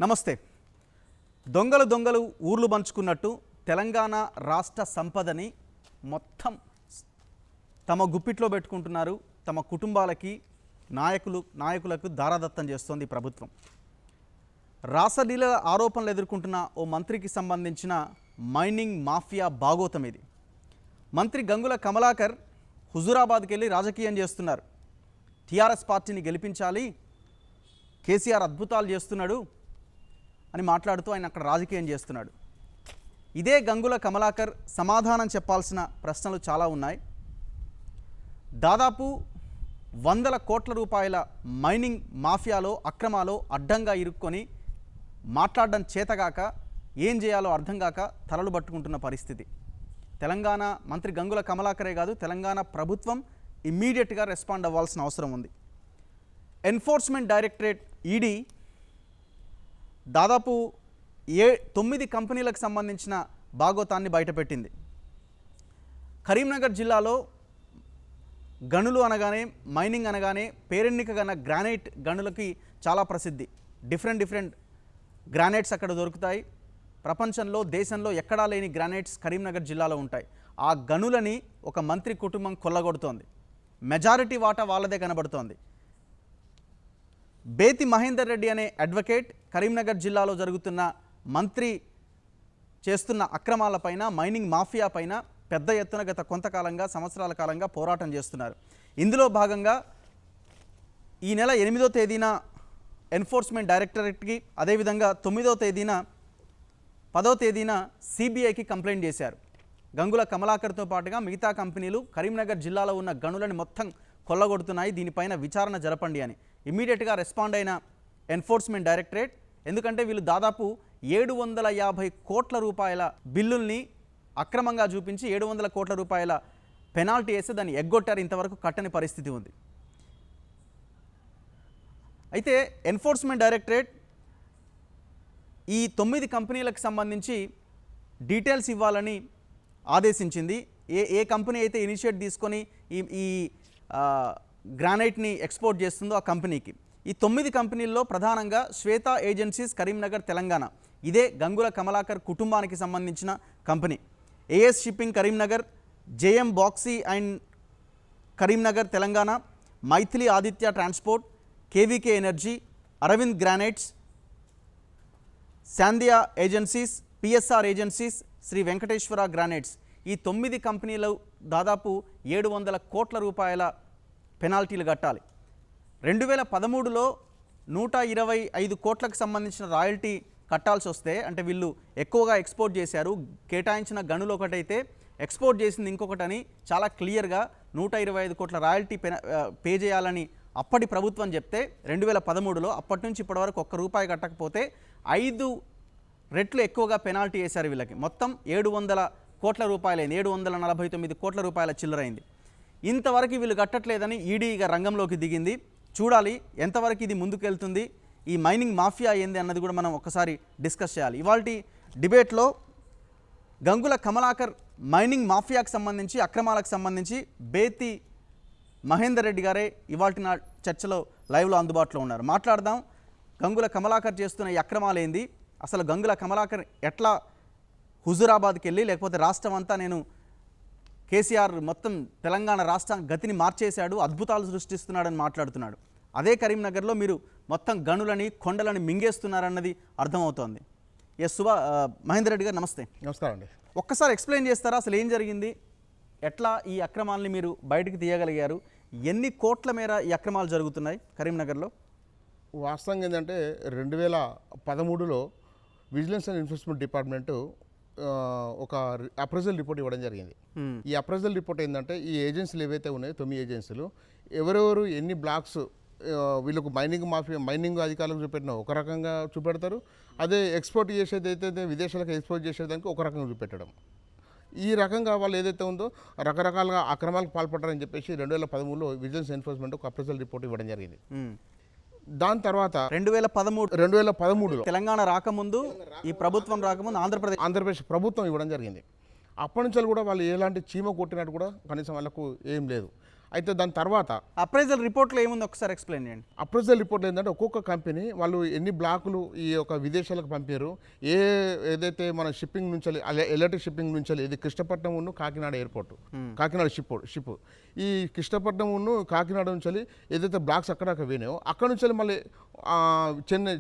నమస్తే. దొంగలు దొంగలు ఊర్లు పంచుకున్నట్టు తెలంగాణ రాష్ట్ర సంపదని మొత్తం తమ గుప్పిట్లో పెట్టుకుంటున్నారు. తమ కుటుంబాలకి నాయకులకు దారాదత్తం చేస్తోంది ప్రభుత్వం. రాసలీల ఆరోపణలు ఎదుర్కొంటున్న ఓ మంత్రికి సంబంధించిన మైనింగ్ మాఫియా బాగోతం ఇది. మంత్రి గంగుల కమలాకర్ హుజూరాబాద్కి వెళ్ళి రాజకీయం చేస్తున్నారు. టీఆర్ఎస్ పార్టీని గెలిపించాలి, కేసీఆర్ అద్భుతాలు చేస్తున్నాడు అని మాట్లాడుతూ ఆయన అక్కడ రాజకీయం చేస్తున్నాడు. ఇదే గంగుల కమలాకర్ సమాధానం చెప్పాల్సిన ప్రశ్నలు చాలా ఉన్నాయి. దాదాపు 100 కోట్ల రూపాయల మైనింగ్ మాఫియాలో అక్రమాలో అడ్డంగా ఇరుక్కొని మాట్లాడడం చేతగాక ఏం చేయాలో అర్థం కాక తలలు పట్టుకుంటున్న పరిస్థితి. తెలంగాణ మంత్రి గంగుల కమలాకరే కాదు, తెలంగాణ ప్రభుత్వం ఇమ్మీడియట్గా రెస్పాండ్ అవ్వాల్సిన అవసరం ఉంది. ఎన్ఫోర్స్మెంట్ డైరెక్టరేట్ ఈడీ దాదాపు 9 కంపెనీలకు సంబంధించిన బాగోతాన్ని బయటపెట్టింది. కరీంనగర్ జిల్లాలో గనులు అనగానే, మైనింగ్ అనగానే పేరెన్నికగన్న గ్రానైట్ గనులకి చాలా ప్రసిద్ధి. డిఫరెంట్ గ్రానైట్స్ అక్కడ దొరుకుతాయి. ప్రపంచంలో దేశంలో ఎక్కడా లేని గ్రానైట్స్ కరీంనగర్ జిల్లాలో ఉంటాయి. ఆ గనులని ఒక మంత్రి కుటుంబం కొల్లగొడుతోంది. మెజారిటీ వాటా వాళ్ళదే కనబడుతోంది. బేతి మహేందర్ రెడ్డి అనే అడ్వకేట్ కరీంనగర్ జిల్లాలో జరుగుతున్న మంత్రి చేస్తున్న అక్రమాలపైన, మైనింగ్ మాఫియా పైన పెద్ద ఎత్తున గత కొంతకాలంగా, సంవత్సరాల కాలంగా పోరాటం చేస్తున్నారు. ఇందులో భాగంగా ఈ నెల 8వ తేదీన ఎన్ఫోర్స్మెంట్ డైరెక్టరేట్కి, అదేవిధంగా 9వ తేదీన 10వ తేదీన సిబిఐకి కంప్లైంట్ చేశారు. గంగుల కమలాకర్తో పాటుగా మిగతా కంపెనీలు కరీంనగర్ జిల్లాలో ఉన్న గనులని మొత్తం కొల్లగొడుతున్నాయి, దీనిపైన విచారణ జరపండి అని ఇమ్మీడియట్గా రెస్పాండ్ అయిన ఎన్ఫోర్స్మెంట్ డైరెక్టరేట్, ఎందుకంటే వీళ్ళు దాదాపు 750 కోట్ల రూపాయల బిల్లుల్ని అక్రమంగా చూపించి 700 కోట్ల రూపాయల పెనాల్టీ వేసి దాన్ని ఎగ్గొట్టారు. ఇంతవరకు కట్టని పరిస్థితి ఉంది. అయితే ఎన్ఫోర్స్మెంట్ డైరెక్టరేట్ ఈ 9 కంపెనీలకు సంబంధించి డీటెయిల్స్ ఇవ్వాలని ఆదేశించింది. ఏ కంపెనీ అయితే ఇనిషియేట్ తీసుకొని ఈ గ్రానైట్ని ఎక్స్పోర్ట్ చేస్తుందో ఆ కంపెనీకి. ఈ 9 కంపెనీల్లో ప్రధానంగా శ్వేత ఏజెన్సీస్ కరీంనగర్ తెలంగాణ, ఇదే గంగుల కమలాకర్ కుటుంబానికి సంబంధించిన company. AS shipping Karimnagar, JM Baxi and Karimnagar Telangana, Maithili Aditya transport, KVK energy, Aravind granites, Shandiya agencies, PSR agencies, Sri Venkateswara granites. ఈ 9 కంపెనీలు దాదాపు 700 కోట్ల రూపాయల పెనాల్టీలు కట్టాలి. 2013లో 125 కోట్లకు సంబంధించిన రాయల్టీ కట్టాల్సి వస్తే, అంటే వీళ్ళు ఎక్కువగా ఎక్స్పోర్ట్ చేశారు, కేటాయించిన గనులు ఒకటైతే ఎక్స్పోర్ట్ చేసింది ఇంకొకటని చాలా క్లియర్గా 125 కోట్ల రాయల్టీ పే చేయాలని అప్పటి ప్రభుత్వం చెప్తే 2013లో అప్పటి నుంచి ఇప్పటివరకు ₹1 కట్టకపోతే 5 రెట్లు ఎక్కువగా పెనాల్టీ వేశారు వీళ్ళకి. మొత్తం 700 కోట్ల రూపాయలైంది, 749 కోట్ల రూపాయల చిల్లరైంది. ఇంతవరకు వీళ్ళు కట్టట్లేదని ఈడీగా రంగంలోకి దిగింది. చూడాలి ఎంతవరకు ఇది ముందుకెళ్తుంది, ఈ మైనింగ్ మాఫియా ఏంది అన్నది కూడా మనం ఒకసారి డిస్కస్ చేయాలి. ఇవాల్టి డిబేట్లో గంగుల కమలాకర్ మైనింగ్ మాఫియాకు సంబంధించి, అక్రమాలకు సంబంధించి బేతి మహేందర్ రెడ్డి గారే ఇవాల్టి నా చర్చలో లైవ్లో అందుబాటులో ఉన్నారు. మాట్లాడదాం. గంగుల కమలాకర్ చేస్తున్న ఈ అక్రమాలు ఏంది, అసలు గంగుల కమలాకర్ ఎట్లా హుజూరాబాద్కి వెళ్ళి, లేకపోతే రాష్ట్రం అంతా నేను కేసీఆర్ మొత్తం తెలంగాణ రాష్ట్ర గతిని మార్చేశాడు, అద్భుతాలు సృష్టిస్తున్నాడని మాట్లాడుతున్నాడు. అదే కరీంనగర్లో మీరు మొత్తం గనులని, కొండలని మింగేస్తున్నారన్నది అర్థమవుతోంది. మహేందర్ రెడ్డి గారు నమస్తే. నమస్కారం అండి. ఒక్కసారి ఎక్స్ప్లెయిన్ చేస్తారా అసలు ఏం జరిగింది, ఎట్లా ఈ అక్రమాలని మీరు బయటకు తీయగలిగారు, ఎన్ని కోట్ల మేర ఈ అక్రమాలు జరుగుతున్నాయి కరీంనగర్లో? వాస్తవంగా ఏంటంటే 2013లో విజిలెన్స్ అండ్ ఎన్ఫోర్స్మెంట్ డిపార్ట్మెంటు ఒక అప్రైజల్ రిపోర్ట్ ఇవ్వడం జరిగింది. ఈ అప్రైజల్ రిపోర్ట్ ఏంటంటే ఈ ఏజెన్సీలు ఏవైతే ఉన్నాయో 9 ఏజెన్సీలు ఎవరెవరు ఎన్ని బ్లాక్స్ వీళ్ళకు మైనింగ్ అధికారులకు చూపెట్టినా ఒక రకంగా చూపెడతారు, అదే ఎక్స్పోర్ట్ చేసేది అయితే విదేశాలకు ఎక్స్పోర్ట్ చేసేదానికి ఒక రకంగా చూపెట్టడం. ఈ రకంగా వాళ్ళు ఏదైతే ఉందో రకరకాలుగా అక్రమాలకు పాల్పడ్డారని చెప్పేసి 2013లో విజిలెన్స్ ఎన్ఫోర్స్మెంట్ ఒక అప్రైజల్ రిపోర్ట్ ఇవ్వడం జరిగింది. దాని తర్వాత 2013లో తెలంగాణ రాకముందు, ఈ ప్రభుత్వం రాకముందు ఆంధ్రప్రదేశ్ ప్రభుత్వం ఇవ్వడం జరిగింది. అప్పటి నుంచి కూడా వాళ్ళు ఎలాంటి చీమ కొట్టినట్టు కూడా కనీసం వాళ్ళకు ఏం లేదు. అయితే దాని తర్వాత అప్రైజల్ రిపోర్ట్లో ఏముంది ఒకసారి ఎక్స్ప్లెయిన్ చేయండి. అప్రైజల్ రిపోర్ట్ ఏంటంటే ఒక్కొక్క కంపెనీ వాళ్ళు ఎన్ని బ్లాకులు ఈ యొక్క విదేశాలకు పంపారు, ఏదైతే మన షిప్పింగ్ నుంచి ఎలక్ట్రిక్ షిప్పింగ్ నుంచి ఇది కృష్ణపట్నం ఉన్న కాకినాడ ఎయిర్పోర్ట్, కాకినాడ షిప్ ఈ కృష్ణపట్నం ఉన్న కాకినాడ నుంచి ఏదైతే బ్లాక్స్ అక్కడ పోయినాయో అక్కడ నుంచి మళ్ళీ చెన్నై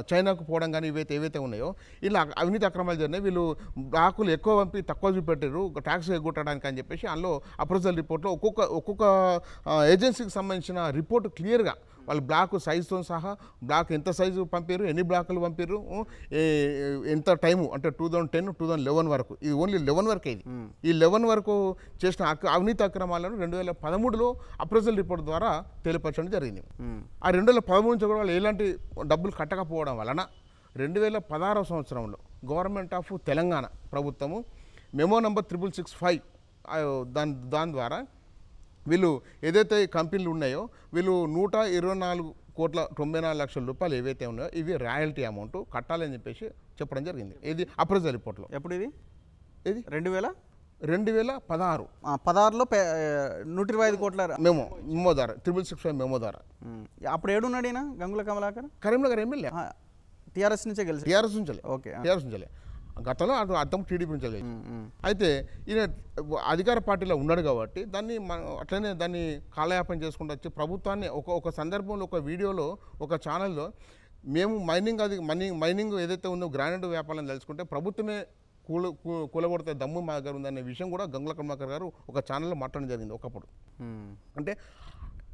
చైనాకు పోవడం కానీ ఏవైతే ఉన్నాయో ఇలా అవినీతి అక్రమాలు జరిగినాయి. వీళ్ళు బ్లాకులు ఎక్కువ పంపి తక్కువ చూపెట్టారు ట్యాక్స్ ఎగ్గొట్టడానికి అని చెప్పేసి అందులో అప్రైజల్ రిపోర్ట్లో ఒక్కొక్క ఏజెన్సీకి సంబంధించిన రిపోర్ట్ క్లియర్గా వాళ్ళు బ్లాక్ సైజుతో సహా బ్లాక్ ఎంత సైజు పంపారు, ఎన్ని బ్లాకులు పంపారు, ఎంత టైము అంటే 2010 2011 వరకు, ఇది ఓన్లీ 11 వరకే. ఇది ఈ 11 వరకు చేసిన అవినీతి అక్రమాలను 2013లో అప్రైజల్ రిపోర్ట్ ద్వారా తెలియపరచడం జరిగింది. ఆ 2013 నుంచి కూడా వాళ్ళు ఎలాంటి డబ్బులు కట్టకపోవడం వలన 2016 సంవత్సరంలో గవర్నమెంట్ ఆఫ్ తెలంగాణ ప్రభుత్వము మెమో నంబర్ 6665 దాని ద్వారా వీళ్ళు ఏదైతే కంపెనీలు ఉన్నాయో వీళ్ళు 124,94,00,000 రూపాయలు ఏవైతే ఉన్నాయో ఇవి రాయల్టీ అమౌంట్ కట్టాలని చెప్పేసి చెప్పడం జరిగింది. ఇది అప్రైజల్ రిపోర్ట్లో. ఎప్పుడు ఇది 2016 16లో 125 కోట్ల మెమో ద్వారా 6665 మెమో ద్వారా. అప్పుడు ఏడున్నాడు ఈయన గంగుల కమలాకర్? కరీంనగర్ ఎమ్మెల్యే టీఆర్ఎస్ నుంచే గెలిచి టీఆర్ఎస్ నుంచే. ఓకే, టీఆర్ఎస్ నుంచే గతంలో అర్థం టీడీపీ నుంచి గెలిచి. అయితే ఈయన అధికార పార్టీలో ఉన్నాడు కాబట్టి అట్లనే దాన్ని కాలయాపన చేసుకుంటూ వచ్చి ప్రభుత్వాన్ని ఒక సందర్భంలో ఒక వీడియోలో ఒక ఛానల్లో మేము మైనింగ్ ఏదైతే ఉందో గ్రానైట్ వ్యాపారం తెలుసుకుంటే ప్రభుత్వమే కూలగొడితే దమ్ము మా దగ్గర ఉందనే విషయం కూడా గంగుల కమలాకర్ గారు ఒక ఛానల్లో మాట్లాడడం జరిగింది ఒకప్పుడు. అంటే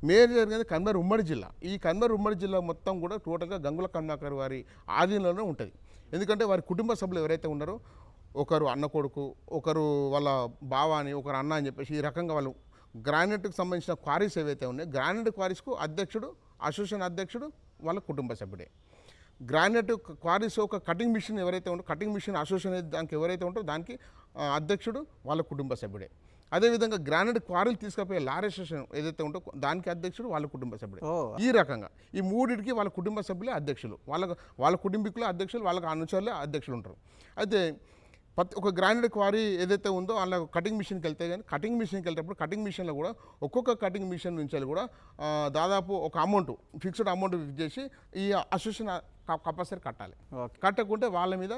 మేయర్ జరిగింది కన్వర్ ఉమ్మడి జిల్లా. ఈ కన్వర్ ఉమ్మడి జిల్లా మొత్తం కూడా టోటల్గా గంగుల కమలాకర్ వారి ఆధీనంలోనే ఉంటుంది. ఎందుకంటే వారి కుటుంబ సభ్యులు ఎవరైతే ఉన్నారో ఒకరు అన్న కొడుకు, ఒకరు వాళ్ళ బావ అని, ఒకరు అన్న అని చెప్పేసి ఈ రకంగా వాళ్ళు గ్రానైట్కి సంబంధించిన క్వారీస్ ఏవైతే ఉన్నాయో గ్రానైట్ క్వారీస్కు అధ్యక్షుడు, అసోసియేషన్ అధ్యక్షుడు వాళ్ళ కుటుంబ సభ్యుడే. గ్రానైట్ క్వారీస్ ఒక కటింగ్ మిషన్ ఎవరైతే ఉంటో కటింగ్ మిషన్ అసోసియేషన్ దానికి ఎవరైతే ఉంటో దానికి అధ్యక్షుడు వాళ్ళ కుటుంబ సభ్యుడే. అదేవిధంగా గ్రానైట్ క్వారీలు తీసుకుపోయే లారీ అసోసియేషన్ ఏదైతే ఉంటో దానికి అధ్యక్షుడు వాళ్ళ కుటుంబ సభ్యుడు. ఈ రకంగా ఈ మూడింటికి వాళ్ళ కుటుంబ సభ్యులే అధ్యక్షులు, వాళ్ళ కుటుంబీకులే అధ్యక్షులు, వాళ్ళకి అనుచరులే అధ్యక్షులు ఉంటారు. అయితే ఒక గ్రానైట్ క్వారీ ఏదైతే ఉందో అలా కటింగ్ మిషన్కి వెళ్తే కానీ కటింగ్ మిషన్కి వెళ్ళేటప్పుడు కటింగ్ మిషన్లో కూడా ఒక్కొక్క కటింగ్ మిషన్ నుంచి కూడా దాదాపు ఒక అమౌంట్ ఫిక్స్డ్ అమౌంట్ చేసి ఈ అసోసియేషన్ కంపల్సరీ కట్టాలి. కట్టకుంటే వాళ్ళ మీద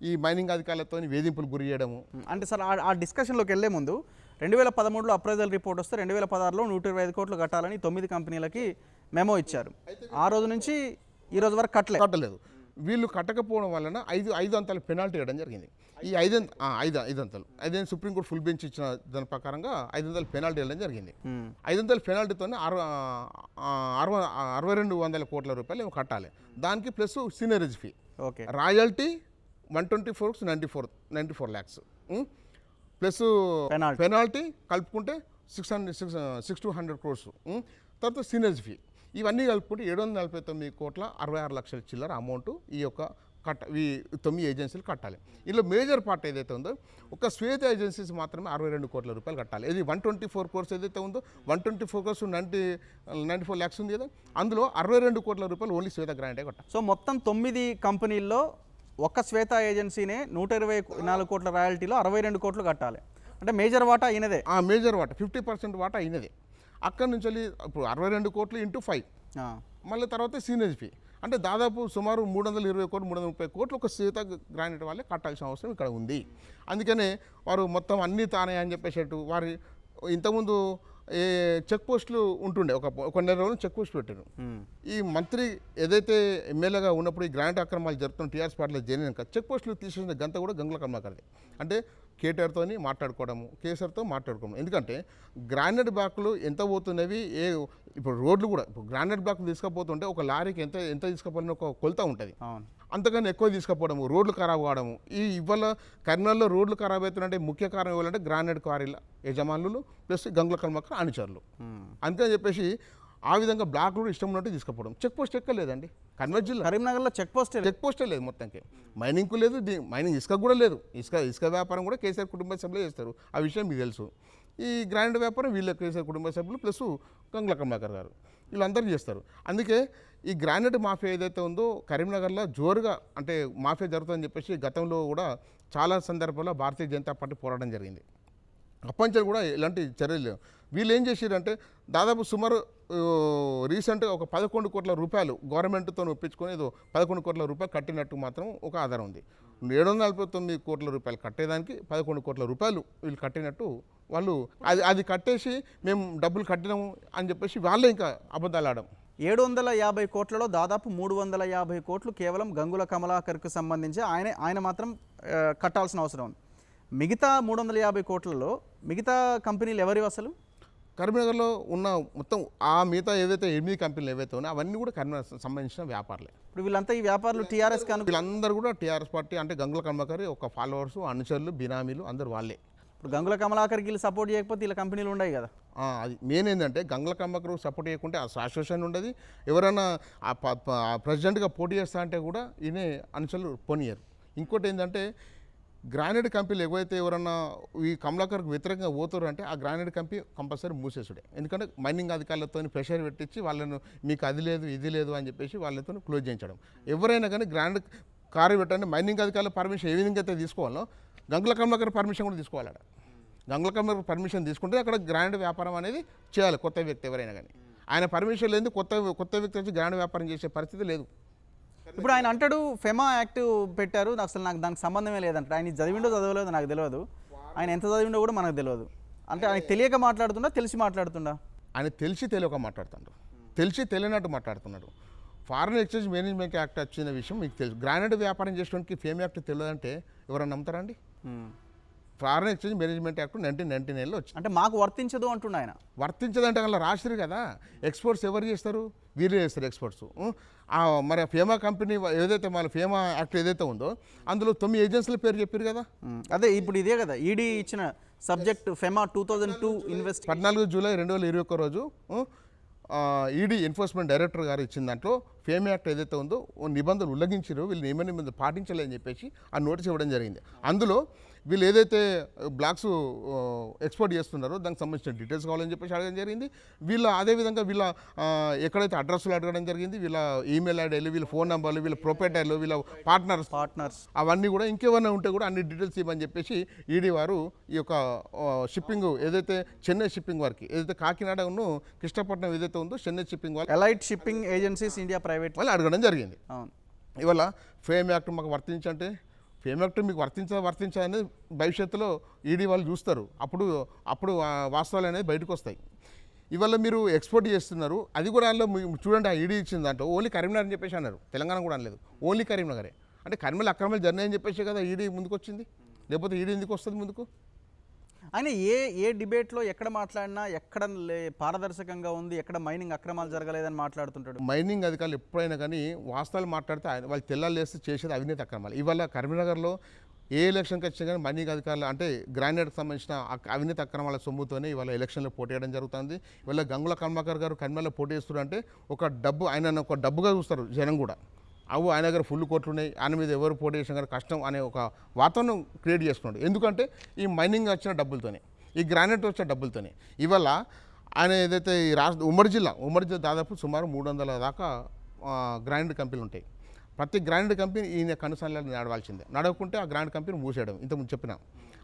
ఈ మైనింగ్ అధికారులతో వేధింపులు గురి చేయడము. అంటే సార్ ఆ డిస్కషన్లోకి వెళ్ళే ముందు 2013లో అప్రైజల్ రిపోర్ట్ వస్తే 2016లో 125 కోట్లు కట్టాలని 9 కంపెనీలకి మెమో ఇచ్చారు. ఆ రోజు నుంచి ఈ రోజు వరకు కట్టలేదు. వీళ్ళు కట్టకపోవడం వలన 5 అంతల పెనాల్టీ ఇవ్వడం జరిగింది. ఈ 5 అంతలు సుప్రీంకోర్టు ఫుల్ బెంచ్ ఇచ్చిన దాని ప్రకారంగా 500 పెనాల్టీ ఇవ్వడం జరిగింది. 500 పెనాల్టీతోనే 6200 కోట్ల రూపాయలు ఏమో కట్టాలి. దానికి plus seigniorage fee, royalty 124 lakhs plus penalty కలుపుకుంటే 600 crores, తర్వాత సీనియరేజ్ ఫీ, ఇవన్నీ కలుపుకుంటే 749,66,00,000 చిల్లర అమౌంట్ ఈ యొక్క ఈ 9 ఏజెన్సీలు కట్టాలి. ఇందులో మేజర్ పార్ట్ ఏదైతే ఉందో ఒక శ్వేత ఏజెన్సీస్ మాత్రమే 62 కోట్ల రూపాయలు కట్టాలి. ఇది 124 crores ఏదైతే ఉందో 124 crores 94 lakhs ఉంది కదా, అందులో 62 కోట్ల రూపాయలు ఓన్లీ శ్వేత గ్రాంటే కట్టాలి. సో మొత్తం 9 కంపెనీల్లో ఒక్క శ్వేత ఏజెన్సీనే 124 కోట్ల రాయల్టీలో 62 కోట్లు కట్టాలి. అంటే మేజర్ వాటా అయినదే. మేజర్ వాటా 50% వాటా అయినదే. అక్కడి నుంచి ఇప్పుడు 62 కోట్లు ఇంటూ 5 మళ్ళీ తర్వాత సీనియర్ ఫీ అంటే దాదాపు సుమారు 320 కోట్లు 330 కోట్లు ఒక శ్వేత గ్రానైట్ వాళ్ళే కట్టాల్సిన అవసరం ఇక్కడ ఉంది. అందుకనే వారు మొత్తం అన్నీ తానే అని చెప్పేసేట్టు వారి ఇంతకుముందు చెక్ పోస్టులు ఉంటుండే కొన్ని రోజులు చెక్ పోస్ట్ పెట్టారు. ఈ మంత్రి ఏదైతే ఎమ్మెల్యేగా ఉన్నప్పుడు ఈ గ్రాంట్ అక్రమాలు జరుగుతున్న టీఆర్ఎస్ పార్టీలో జరిగినాక చెక్ పోస్టులు తీసేసిన గంత కూడా గంగుల కమలాకర్ది. అంటే కేటీఆర్తో మాట్లాడుకోవడము, కేసీఆర్తో మాట్లాడుకోవడం. ఎందుకంటే గ్రానైట్ బ్లాక్లు ఎంత పోతున్నవి ఇప్పుడు రోడ్లు కూడా ఇప్పుడు గ్రానైట్ బ్లాక్లు తీసుకుపోతుంటే ఒక లారీకి ఎంత తీసుకుపోయిన ఒక కొలత ఉంటుంది. అంతకన్నా ఎక్కువ తీసుకుపోవడము, రోడ్లు ఖరాబ్ కావడము. ఇవాళ కర్నూలులో రోడ్లు ఖరాబ్ అవుతుందంటే ముఖ్య కారణం ఇవ్వాలంటే గ్రానైట్ క్వారీల యజమానులు ప్లస్ గంగుల కమలాకర్ అనుచరులు. అందుకని చెప్పేసి ఆ విధంగా బ్లాక్లు ఇష్టం ఉన్నట్టు తీసుకుపోవడం. చెక్ పోస్ట్ ఎక్కలేదండి కన్వర్ జిల్లా కరీంనగర్లో చెక్ పోస్టే లేదు మొత్తంకి. మైనింగ్కు లేదు, మైనింగ్ ఇసుక కూడా లేదు. ఇసుక వ్యాపారం కూడా కేసీఆర్ కుటుంబ సభ్యులు చేస్తారు, ఆ విషయం మీకు తెలుసు. ఈ గ్రానైట్ వ్యాపారం వీళ్ళ కేసీఆర్ కుటుంబ సభ్యులు ప్లస్ గంగుల కమలాకర్ గారు వీళ్ళందరూ చేస్తారు. అందుకే ఈ గ్రానైట్ మాఫియా ఏదైతే ఉందో కరీంనగర్లో జోరుగా అంటే మాఫియా జరుగుతుందని చెప్పేసి గతంలో కూడా చాలా సందర్భాల్లో భారతీయ జనతా పార్టీ పోరాటం జరిగింది. అప్పంచలు కూడా ఎలాంటి చర్యలు లేవు. వీళ్ళు ఏం చేసిరంటే దాదాపు సుమారు రీసెంట్గా ఒక 11 కోట్ల రూపాయలు గవర్నమెంట్తో ఒప్పించుకొని ఏదో 11 కోట్ల రూపాయలు కట్టినట్టు మాత్రం ఒక ఆధారం ఉంది. 749 కోట్ల రూపాయలు కట్టేదానికి 11 కోట్ల రూపాయలు వీళ్ళు కట్టినట్టు వాళ్ళు అది కట్టేసి మేము డబ్బులు కట్టినాము అని చెప్పేసి వాళ్ళే ఇంకా అబద్ధాలు ఆడడం. 750 కోట్లలో దాదాపు 350 కోట్లు కేవలం గంగుల కమలాకర్కు సంబంధించి ఆయన మాత్రం కట్టాల్సిన అవసరం ఉంది. మిగతా 350 కోట్లలో మిగతా కంపెనీలు ఎవరివి అసలు? కరీంనగర్లో ఉన్న మొత్తం ఆ మిగతా ఏవైతే 8 కంపెనీలు ఏవైతే ఉన్నాయో అవన్నీ కూడా కరీంనగర్ సంబంధించిన వ్యాపారులే. ఇప్పుడు వీళ్ళంతా ఈ వ్యాపారులు టీఆర్ఎస్ వీళ్ళందరూ కూడా టీఆర్ఎస్ పార్టీ అంటే గంగుల కమలాకర్ ఒక ఫాలోవర్స్, అనుచరులు, బినామీలు అందరూ వాళ్ళే. ఇప్పుడు గంగుల కమలాకర్కి వీళ్ళు సపోర్ట్ చేయకపోతే వీళ్ళ కంపెనీలు ఉన్నాయి కదా. అది మెయిన్ ఏంటంటే గంగుల కమలాకర్ సపోర్ట్ చేయకుంటే అసోసియేషన్ ఉండదు. ఎవరైనా ప్రెసిడెంట్గా పోటీ చేస్తా అంటే కూడా ఈయన అనుచరులు పోనీయరు. ఇంకోటి ఏంటంటే గ్రానైట్ కంపెనీలు ఏవైతే ఎవరన్నా ఈ కమలాకర్కి వ్యతిరేకంగా పోతారు అంటే ఆ గ్రానైట్ కంపెనీ కంపల్సరీ మూసేసుడే. ఎందుకంటే మైనింగ్ అధికారులతో ప్రెషర్ పెట్టించి వాళ్ళను మీకు అది లేదు ఇది లేదు అని చెప్పేసి వాళ్ళతో క్లోజ్ చేయించడం. ఎవరైనా కానీ గ్రానైట్ కారు పెట్టండి మైనింగ్ అధికారుల పర్మిషన్ ఏ విధంగా అయితే తీసుకోవాలో గంగుల కమలాకర్ పర్మిషన్ కూడా తీసుకోవాలి. గంగుల కమలాకర్ పర్మిషన్ తీసుకుంటే అక్కడ గ్రానైట్ వ్యాపారం అనేది చేయాలి కొత్త వ్యక్తి ఎవరైనా కానీ. ఆయన పర్మిషన్ లేదు కొత్త వ్యక్తి వచ్చి గ్రానైట్ వ్యాపారం చేసే పరిస్థితి లేదు. ఇప్పుడు ఆయన అంటాడు ఫెమా యాక్ట్ పెట్టారు, అసలు నాకు దానికి సంబంధమే లేదంటాడు. ఆయన చదివిండో చదవలేదు నాకు తెలియదు, ఆయన ఎంత చదివిండో కూడా మనకు తెలియదు. అంటే ఆయన తెలియక మాట్లాడుతుండా తెలిసి మాట్లాడుతుండా? ఆయన తెలియక మాట్లాడుతున్నాడు, తెలియనట్టు మాట్లాడుతున్నాడు. ఫారెన్ ఎక్స్చేంజ్ మేనేజ్మెంట్ యాక్ట్ వచ్చిన విషయం మీకు తెలుసు. గ్రానైట్ వ్యాపారం చేసేవానికి ఫేమ్ యాక్ట్ తెలియదంటే ఎవరైనా నమ్ముతారండి? ఫారెన్ ఎక్స్చేంజ్ మేనేజ్మెంట్ యాక్ట్ 1999లో వచ్చింది. అంటే మాకు వర్తించదు అంటున్నా ఆయన. వర్తించదంటే అలా రాసిరు కదా. ఎక్స్పోర్ట్స్ ఎవరు చేస్తారు? వీరే చేస్తారు ఎక్స్పోర్ట్స్. మరి ఫేమా కంపెనీ ఏదైతే మన ఫేమా యాక్ట్ ఏదైతే ఉందో అందులో 9 ఏజెన్సీల పేరు చెప్పారు కదా. అదే ఇప్పుడు ఇదే కదా ఈడీ ఇచ్చిన సబ్జెక్ట్ ఫెమా 2002 ఇన్వెస్ట్ 14 జూలై 2021 రోజు ఈడీ ఎన్ఫోర్స్మెంట్ డైరెక్టర్ గారు ఇచ్చిన దాంట్లో ఫేమ్ యాక్ట్ ఏదైతే ఉందో నిబంధనలు ఉల్లంఘించారో వీళ్ళు నిబంధనలు పాటించలేదని చెప్పేసి ఆ నోటీస్ ఇవ్వడం జరిగింది. అందులో వీళ్ళు ఏదైతే బ్లాక్స్ ఎక్స్పోర్ట్ చేస్తున్నారో దానికి సంబంధించిన డీటెయిల్స్ కావాలని చెప్పేసి అడగడం జరిగింది. అదేవిధంగా వీళ్ళ ఎక్కడైతే అడ్రస్లు అడగడం జరిగింది, వీళ్ళ ఈమెయిల్ ఐడీలు, వీళ్ళ ఫోన్ నెంబర్లు, వీళ్ళ ప్రొపరేటర్లు, వీళ్ళ పార్ట్నర్స్ అవన్నీ కూడా ఇంకేమన్నా ఉంటే కూడా అన్ని డీటెయిల్స్ ఇవ్వని చెప్పేసి ఈడీ వారు ఈ యొక్క షిప్పింగ్ ఏదైతే చెన్నై షిప్పింగ్ వారికి ఏదైతే కాకినాడను కృష్ణపట్నం ఏదైతే ఉందో చెన్నై షిప్పింగ్ వాళ్ళు elite shipping agencies India private వాళ్ళు అడగడం జరిగింది. అవును, ఇవాళ ఫేమ్ యాక్ట్ మాకు వర్తించంటే ఫేమ్ యాక్ట్ మీకు వర్తించాలనేది భవిష్యత్తులో ఈడీ వాళ్ళు చూస్తారు. అప్పుడు వాస్తవాలు అనేది బయటకు వస్తాయి. ఇవాళ మీరు ఎక్స్పోర్ట్ చేస్తున్నారు, అది కూడా అందులో చూడండి ఆ ఈడీ ఇచ్చిన దాంట్లో ఓన్లీ కరీంనగర్ అని చెప్పేసి అన్నారు. తెలంగాణ కూడా అనలేదు, ఓన్లీ కరీంనగరే. అంటే కరీంనగర్ అక్రమాలు జరిగినాయని చెప్పేసి కదా ఈడీ ముందుకు వచ్చింది. లేకపోతే ఈడీ ఎందుకు వస్తుంది ముందుకు? ఆయన ఏ డిబేట్లో ఎక్కడ మాట్లాడినా ఎక్కడ పారదర్శకంగా ఉంది, ఎక్కడ మైనింగ్ అక్రమాలు జరగలేదని మాట్లాడుతుంటాడు. మైనింగ్ అధికారులు ఎప్పుడైనా కానీ వాస్తవాలు మాట్లాడితే వాళ్ళు తెల్లాలేస్తే చేసేది అవినీతి అక్రమాలు. ఇవాళ కరీంనగర్లో ఏ ఎలక్షన్కి వచ్చినా కానీ మైనింగ్ అధికారులు అంటే గ్రానైట్కి సంబంధించిన అవినీతి అక్రమాల సొమ్ముతోనే ఇవాళ ఎలక్షన్లో పోటీ చేయడం జరుగుతుంది. ఇవాళ గంగుల కమలాకర్ గారు కరీంనగర్లో పోటీ చేస్తున్నారు అంటే ఆయన ఒక డబ్బుగా చూస్తారు జనం కూడా. ఆయన దగ్గర ఫుల్ కోట్లు ఉన్నాయి, ఆయన మీద ఎవరు పోటీ చేసినా కానీ కష్టం అనే ఒక వాతావరణం క్రియేట్ చేసుకున్నాడు. ఎందుకంటే ఈ మైనింగ్ వచ్చిన డబ్బులతోనే, ఈ గ్రానైట్ వచ్చిన డబ్బులతోనే ఇవాళ ఆయన ఏదైతే ఈ ఉమ్మడి జిల్లా దాదాపు సుమారు 300 దాకా గ్రానైట్ కంపెనీలు ఉంటాయి. ప్రతి గ్రానైట్ కంపెనీ ఈయన కనుసన్నలు నడవాల్సిందే. నడవకుంటే ఆ గ్రానైట్ కంపెనీ మూసేయడం ఇంతకుముందు చెప్పిన.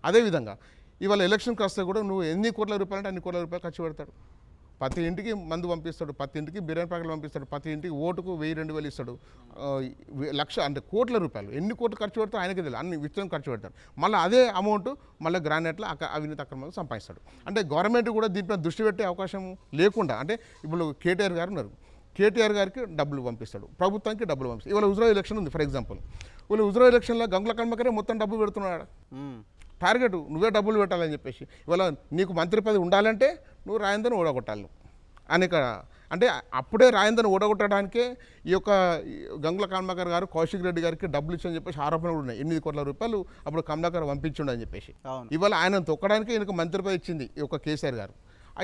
అదేవిధంగా ఇవాళ ఎలక్షన్కి వస్తే కూడా నువ్వు ఎన్ని కోట్ల రూపాయలు అంటే అన్ని కోట్ల రూపాయలు ఖర్చు పెడతాడు. ప్రతి ఇంటికి మందు పంపిస్తాడు, ప్రతి ఇంటికి బిర్యానీ ప్యాకెట్లు పంపిస్తాడు, ప్రతి ఇంటికి ఓటుకు 1000-2000 ఇస్తాడు. 1,00,000 అంటే కోట్ల రూపాయలు ఎన్ని కోట్లు ఖర్చు పెడతాడు ఆయనకి తెలియదు, అన్ని విత్తనం ఖర్చు పెడతాడు. మళ్ళీ అదే అమౌంట్ మళ్ళీ గ్రానైట్లో అవినీతి అక్రమాలు సంపాదిస్తాడు. అంటే గవర్నమెంట్ కూడా దీనిపై దృష్టి పెట్టే అవకాశం లేకుండా, అంటే ఇప్పుడు కేటీఆర్ గారు ఉన్నారు, కేటీఆర్ గారికి డబ్బులు పంపిస్తాడు, ప్రభుత్వానికి డబ్బులు పంపిస్తాడు. ఇవాళ హుజురాబాద్ ఎలక్షన్ ఉంది ఫర్ ఎగ్జాంపుల్. హుజురాబాద్ ఎలక్షన్లో గంగుల కమలాకరే మొత్తం డబ్బులు పెడుతున్నాడు. టార్గెట్ నువ్వే డబ్బులు పెట్టాలని చెప్పేసి. ఇవాళ నీకు మంత్రి పదవి ఉండాలంటే నువ్వు రాయందని ఓడగొట్టాలి అని. అంటే అప్పుడే రాయందని ఓడగొట్టడానికే ఈ యొక్క గంగుల కమలాకర్ గారు కౌశిక్ రెడ్డి గారికి డబ్బులు ఇచ్చని చెప్పేసి ఆరోపణలు ఉన్నాయి. 8 కోట్ల రూపాయలు అప్పుడు కమలాకర్ పంపించండు అని చెప్పేసి. ఇవాళ ఆయన తొక్కడానికి ఈయనకు మంత్రి పదవి ఇచ్చింది ఈ యొక్క కేసీఆర్ గారు.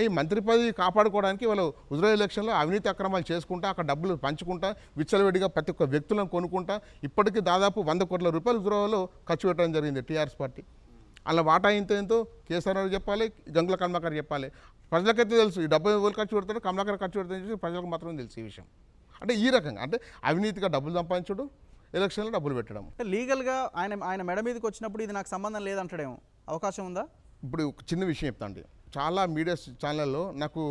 ఈ మంత్రి పదవి కాపాడుకోవడానికి వాళ్ళు హుజురాబాద్ ఎలక్షన్లో అవినీతి అక్రమాలు చేసుకుంటా, అక్కడ డబ్బులు పంచుకుంటా, విచ్చలవిడిగా ప్రతి ఒక్క వ్యక్తులను కొనుక్కుంటా ఇప్పటికీ దాదాపు 100 కోట్ల రూపాయలు హుజురాబాద్లో ఖర్చు పెట్టడం జరిగింది టీఆర్ఎస్ పార్టీ. అలా వాటా ఎంతో కేసీఆర్ చెప్పాలి, గంగుల కమలాకర్ చెప్పాలి. ప్రజలకైతే తెలుసు ఈ డబ్బు ఎవరు ఖర్చు పెడతాడు, కమలాకర్ ఖర్చు పెడతాడని చెప్పి ప్రజలకు మాత్రం తెలుసు ఈ విషయం. అంటే ఈ రకంగా అంటే అవినీతిగా డబ్బులు సంపాదించడం, ఎలక్షన్లో డబ్బులు పెట్టడం. లీగల్గా ఆయన మెడ మీదకి వచ్చినప్పుడు ఇది నాకు సంబంధం లేదంటాడేమో అవకాశం ఉందా? ఇప్పుడు ఒక చిన్న విషయం చెప్తా అండి. చాలా మీడియా ఛానళ్ళలో నాకు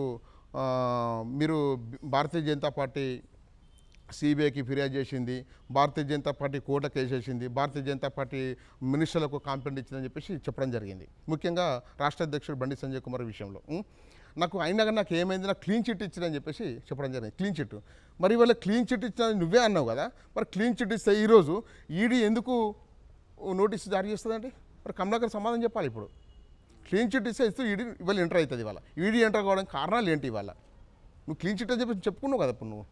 మీరు భారతీయ జనతా పార్టీ సిబిఐకి ఫిర్యాదు చేసింది, భారతీయ జనతా పార్టీ కోర్టుకు వేసేసింది, భారతీయ జనతా పార్టీ మినిస్టర్లకు కాంప్లైంట్ ఇచ్చిందని చెప్పేసి చెప్పడం జరిగింది. ముఖ్యంగా రాష్ట్ర అధ్యక్షుడు బండి సంజయ్ కుమార్ విషయంలో నాకు అయినా కానీ నాకు ఏమైంది, నాకు క్లీన్ చిట్ ఇచ్చిందని చెప్పేసి చెప్పడం జరిగింది. క్లీన్ చిట్ మరి ఇవాళ క్లీన్ చిట్ ఇచ్చిన నువ్వే అన్నావు కదా, మరి క్లీన్ చిట్ ఇస్తే ఈరోజు ఈడీ ఎందుకు నోటీస్ జారీ చేస్తుందండి? మరి కమలాకర్ సమాధానం చెప్పాలి. ఇప్పుడు క్లీన్ చిట్ ఇస్తే ఈడీ ఇవాళ ఎంటర్ అవుతుంది. ఇవాళ ఈడీ ఎంటర్ కావడానికి కారణాలు ఏంటి? ఇవాళ నువ్వు క్లీన్ చిట్ అని చెప్పి చెప్పుకున్నావు కదా. ఇప్పుడు నువ్వు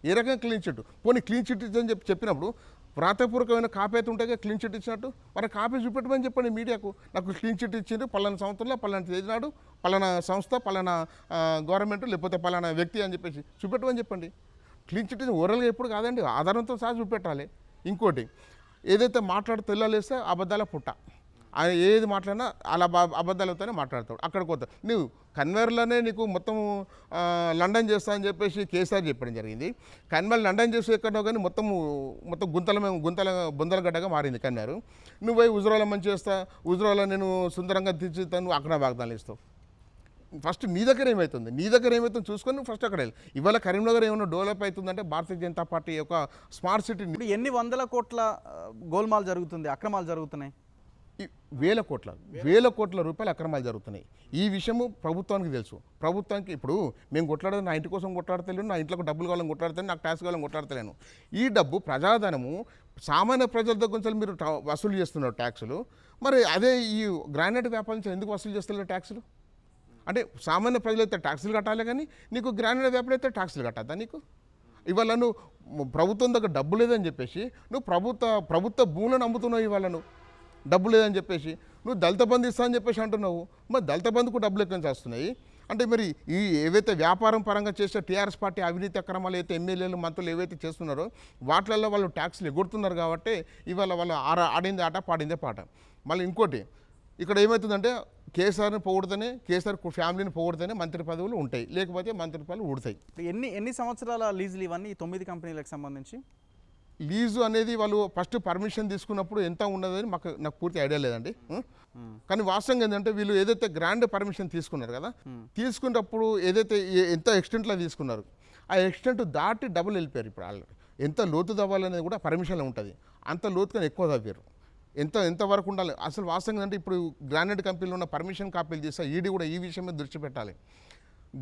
ఏ రకంగా క్లీన్ చిట్, పోనీ క్లీన్ చిట్ అని చెప్పినప్పుడు వ్రాతపూర్వకమైన కాపీ అయితే ఉంటే క్లీన్ చిట్ ఇచ్చినట్టు మరి కాపీ చూపెట్టమని చెప్పండి మీడియాకు. నాకు క్లీన్ చిట్ ఇచ్చిండ్రు పలానా సంవత్సరంలో పలానా తేదీ నాడు పలానా సంస్థ పలానా గవర్నమెంట్ లేకపోతే పలానా వ్యక్తి అని చెప్పేసి చూపెట్టమని చెప్పండి. క్లీన్ చిట్ ఓరల్గా ఎప్పుడు కాదండి, ఆధారంతో సహా చూపెట్టాలి. ఇంకోటి ఏదైతే మాట్లాడితే తెల్లలేస్తే అబద్ధాల పుట్ట, ఆయన ఏది మాట్లాడినా అలా అబద్ధాలు అవుతానే మాట్లాడతాడు. అక్కడికి పోతాడు. నువ్వు కన్వేర్లోనే నీకు మొత్తం లండన్ చేస్తా అని చెప్పేసి కేసీఆర్ చెప్పడం జరిగింది. కన్వేర్ లండన్ చేసి ఎక్కడో కానీ మొత్తం బొందల గడ్డగా మారింది కన్వేరు. నువ్వు పోయి ఉజ్రాలో మంచి చేస్తా, ఉజ్రాలో నేను సుందరంగా తీర్చిస్తాను, అక్కడ వాగ్దానాలు ఇస్తావు. ఫస్ట్ నీ దగ్గర ఏమవుతుంది చూసుకొని నువ్వు ఫస్ట్ అక్కడ వెళ్ళి. ఇవాళ కరీంనగర్ ఏమైనా డెవలప్ అవుతుందంటే భారతీయ జనతా పార్టీ యొక్క స్మార్ట్ సిటీ. ఇప్పుడు ఎన్ని వందల కోట్ల గోల్మాల్ జరుగుతుంది, అక్రమాలు జరుగుతున్నాయి? వేల కోట్ల రూపాయల అక్రమాలు జరుగుతున్నాయి. ఈ విషయము ప్రభుత్వానికి తెలుసు. ప్రభుత్వానికి ఇప్పుడు మేము కొట్లాడదు, నా ఇంటి కోసం కొట్లాడతలేను, నా ఇంట్లోకి డబ్బులు కావాలని కొట్లాడతాను, నాకు ట్యాక్స్ కావాలని కొట్లాడతలేను. ఈ డబ్బు ప్రజాధనము సామాన్య ప్రజల దగ్గర నుంచి మీరు వసూలు చేస్తున్నారు ట్యాక్సులు. మరి అదే ఈ గ్రానైట్ వ్యాపారం నుంచి ఎందుకు వసూలు చేస్తున్నారు ట్యాక్సులు? అంటే సామాన్య ప్రజలైతే ట్యాక్సులు కట్టాలి, కానీ నీకు గ్రానైట్ వ్యాపారం అయితే ట్యాక్సులు కట్టద్దా నీకు? ఇవాళ నువ్వు ప్రభుత్వం దగ్గర డబ్బు లేదని చెప్పేసి నువ్వు ప్రభుత్వ భూములను అమ్ముతున్నావు. ఇవాళ నువ్వు డబ్బు లేదని చెప్పేసి నువ్వు దళిత బంధు ఇస్తా అని చెప్పేసి అంటున్నావు. మరి దళిత బంధుకు డబ్బులు ఎక్కడి నుంచి వస్తున్నాయి? అంటే మరి ఈ ఏవైతే వ్యాపారం పరంగా చేసే టీఆర్ఎస్ పార్టీ అవినీతి అక్రమాలు అయితే ఎమ్మెల్యేలు మంత్రులు ఏవైతే చేస్తున్నారో వాటిల్లో వాళ్ళు ట్యాక్స్లు ఎగురుతున్నారు కాబట్టి ఇవాళ వాళ్ళు ఆడింది ఆట పాడిందే పాట. మళ్ళీ ఇంకోటి ఇక్కడ ఏమవుతుందంటే కేసీఆర్ని పొగిడితేనే, కేసీఆర్ ఫ్యామిలీని పొగిడితేనే మంత్రి పదవులు ఉంటాయి, లేకపోతే మంత్రి పదవులు ఊడతాయి. ఎన్ని సంవత్సరాల లీజులు ఇవన్నీ 9 కంపెనీలకు సంబంధించి? లీజు అనేది వాళ్ళు ఫస్ట్ పర్మిషన్ తీసుకున్నప్పుడు ఎంత ఉన్నదని నాకు పూర్తి ఐడియా లేదండి. కానీ వాస్తవంగా ఏంటంటే వీళ్ళు ఏదైతే గ్రాండ్ పర్మిషన్ తీసుకున్నారు కదా, తీసుకున్నప్పుడు ఏదైతే ఎంత ఎక్స్టెంట్లో తీసుకున్నారు ఆ ఎక్స్టెంట్ దాటి డబుల్ వెళ్ళిపోయారు. ఇప్పుడు ఆల్రెడీ ఎంత లోతు తవ్వాలనేది కూడా పర్మిషన్లో ఉంటుంది. అంత లోతుగా ఎక్కువ తవ్వారు. ఎంతవరకు ఉండాలి అసలు వాస్తవంగా అంటే ఇప్పుడు గ్రానైట్ కంపెనీలో ఉన్న పర్మిషన్ కాపీలు తీస్తే ఈడీ కూడా ఈ విషయం మీద దృష్టి పెట్టాలి.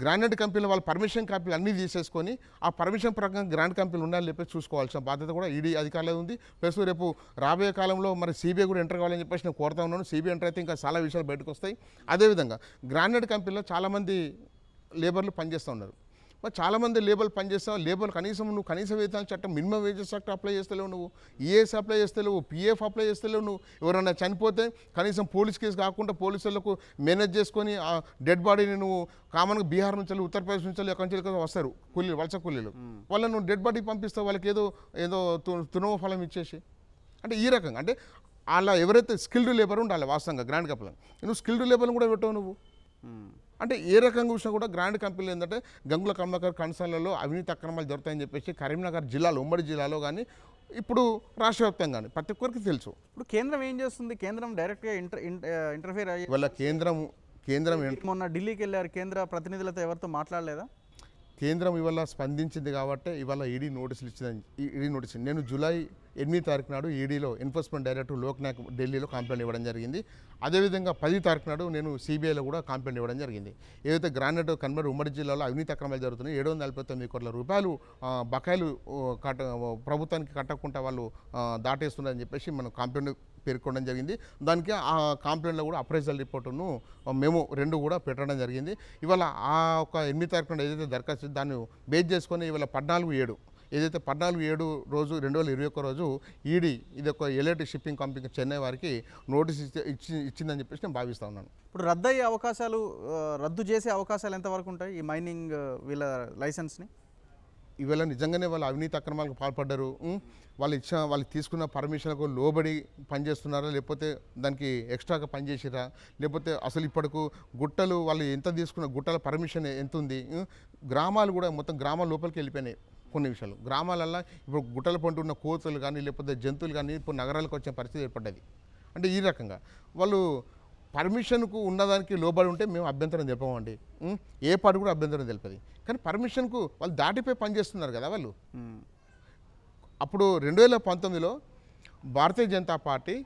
గ్రానైట్ కంపెనీలో వాళ్ళ పర్మిషన్ కాపీలు అన్నీ తీసేసుకొని ఆ పర్మిషన్ ప్రకారం గ్రాండ్ కంపెనీలు ఉండాలని చెప్పేసి చూసుకోవాల్సిన బాధ్యత కూడా ఈడీ అధికారులు ఉంది. ప్లస్ రేపు రాబోయే కాలంలో మరి సిబిఐ కూడా ఎంటర్ కావాలని చెప్పేసి నేను కోరుతా ఉన్నాను. సిబిఐ ఎంటర్ అయితే ఇంకా చాలా విషయాలు బయటకు వస్తాయి. అదేవిధంగా గ్రానైట్ కంపెనీలో చాలామంది లేబర్లు పనిచేస్తూ ఉన్నారు. మరి చాలామంది లేబర్లు పనిచేస్తావు, లేబర్ కనీసం నువ్వు కనీస వేతనాల చట్టం మినిమం వేజెస్ యాక్ట్ అప్లై చేస్తలేవు, నువ్వు ఈఎస్ అప్లై చేస్తలేవు, పిఎఫ్ అప్లై చేస్తలేవు. నువ్వు ఎవరైనా చనిపోతే కనీసం పోలీస్ కేసు కాకుండా పోలీసులకు మేనేజ్ చేసుకొని ఆ డెడ్ బాడీని నువ్వు కామన్గా బీహార్ నుంచి ఉత్తరప్రదేశ్ నుంచి ఎక్కడి నుంచి వస్తారు కూలీలు, వలస కూలీలు, వాళ్ళని నువ్వు డెడ్ బాడీ పంపిస్తావు, వాళ్ళకి ఏదో తునవ ఫలం ఇచ్చేసి. అంటే ఈ రకంగా అంటే అలా ఎవరైతే స్కిల్డ్ లేబర్ ఉండాలి వాస్తవంగా గ్రాండ్ కంపెనీ, నువ్వు స్కిల్డ్ లేబర్ని కూడా పెట్టావు నువ్వు. అంటే ఏ రకంగా చూసినా కూడా గ్రాండ్ కంపెనీలు ఏంటంటే గంగుల కమలాకర్ కన్సర్న్లలో అవినీతి అక్రమాలు జరుగుతాయని చెప్పేసి కరీంనగర్ జిల్లాలో, ఉమ్మడి జిల్లాలో కానీ ఇప్పుడు రాష్ట్ర వ్యాప్తంగా కానీ ప్రతి ఒక్కరికి తెలుసు. ఇప్పుడు కేంద్రం ఏం చేస్తుంది? కేంద్రం డైరెక్ట్గా ఇంటర్ఫియర్ అయ్యి వాళ్ళ కేంద్రం మొన్న ఢిల్లీకి వెళ్ళారు, కేంద్ర ప్రతినిధులతో ఎవరితో మాట్లాడలేదా? కేంద్రం ఇవాళ స్పందించింది కాబట్టి ఇవాళ ఈడీ నోటీసులు ఈడీ నోటీస్ నేను జూలై 8 తారీఖు నాడు ఈడీలో ఎన్ఫోర్స్మెంట్ డైరెక్టర్ లోక్నాయక్ ఢిల్లీలో కంప్లైంట్ ఇవ్వడం జరిగింది. అదేవిధంగా 10 తారీఖు నాడు నేను సిబిఐలో కూడా కంప్లైంట్ ఇవ్వడం జరిగింది. ఏదైతే గ్రానైట్ కన్వర్ ఉమ్మడి జిల్లాలో అవినీతి అక్రమాలు జరుగుతున్నాయి, 749 కోట్ల రూపాయలు బకాయిలు ప్రభుత్వానికి కట్టకుండా వాళ్ళు దాటేస్తున్నారని చెప్పేసి మనం కంప్లైంట్ పేర్కొనడం జరిగింది. దానికి ఆ కంప్లైంట్లో కూడా అప్రైజల్ రిపోర్టును మేము 2 కూడా పెట్టడం జరిగింది. ఇవాళ ఆ ఒక 8 తారీఖు నాడు ఏదైతే దరఖాస్తు దాన్ని బేస్ చేసుకొని ఇవాళ 14/7 ఏదైతే 14/7 రోజు 2021 రోజు ఈడీ ఇది ఒక ఎల్ఐటి షిప్పింగ్ కంపెనీ చెన్నై వారికి నోటీస్ ఇచ్చిందని చెప్పేసి నేను భావిస్తూ ఉన్నాను. ఇప్పుడు రద్దు చేసే అవకాశాలు ఎంతవరకు ఉంటాయి ఈ మైనింగ్ వీళ్ళ లైసెన్స్ని? ఇవాళ నిజంగానే వాళ్ళు అవినీతి అక్రమాలకు పాల్పడ్డారు, వాళ్ళు తీసుకున్న పర్మిషన్లకు లోబడి పనిచేస్తున్నారా, లేకపోతే దానికి ఎక్స్ట్రాగా పనిచేసిరా, లేకపోతే అసలు ఇప్పటికు గుట్టలు వాళ్ళు ఎంత తీసుకున్న గుట్టల పర్మిషన్ ఎంత ఉంది, గ్రామాలు కూడా మొత్తం గ్రామాల లోపలికి వెళ్ళిపోయినాయి. కొన్ని విషయాలు గ్రామాలల్లో ఇప్పుడు గుట్టల పంట ఉన్న కోతులు కానీ లేకపోతే జంతువులు కానీ ఇప్పుడు నగరాలకు వచ్చే పరిస్థితి ఏర్పడ్డది. అంటే ఈ రకంగా వాళ్ళు పర్మిషన్కు ఉన్నదానికి లోబడి ఉంటే మేము అభ్యంతరం తెలిపమండి. ఏ పార్టీ కూడా అభ్యంతరం తెలిపది. కానీ పర్మిషన్కు వాళ్ళు దాటిపోయి పనిచేస్తున్నారు కదా వాళ్ళు. అప్పుడు 2019లో భారతీయ జనతా పార్టీ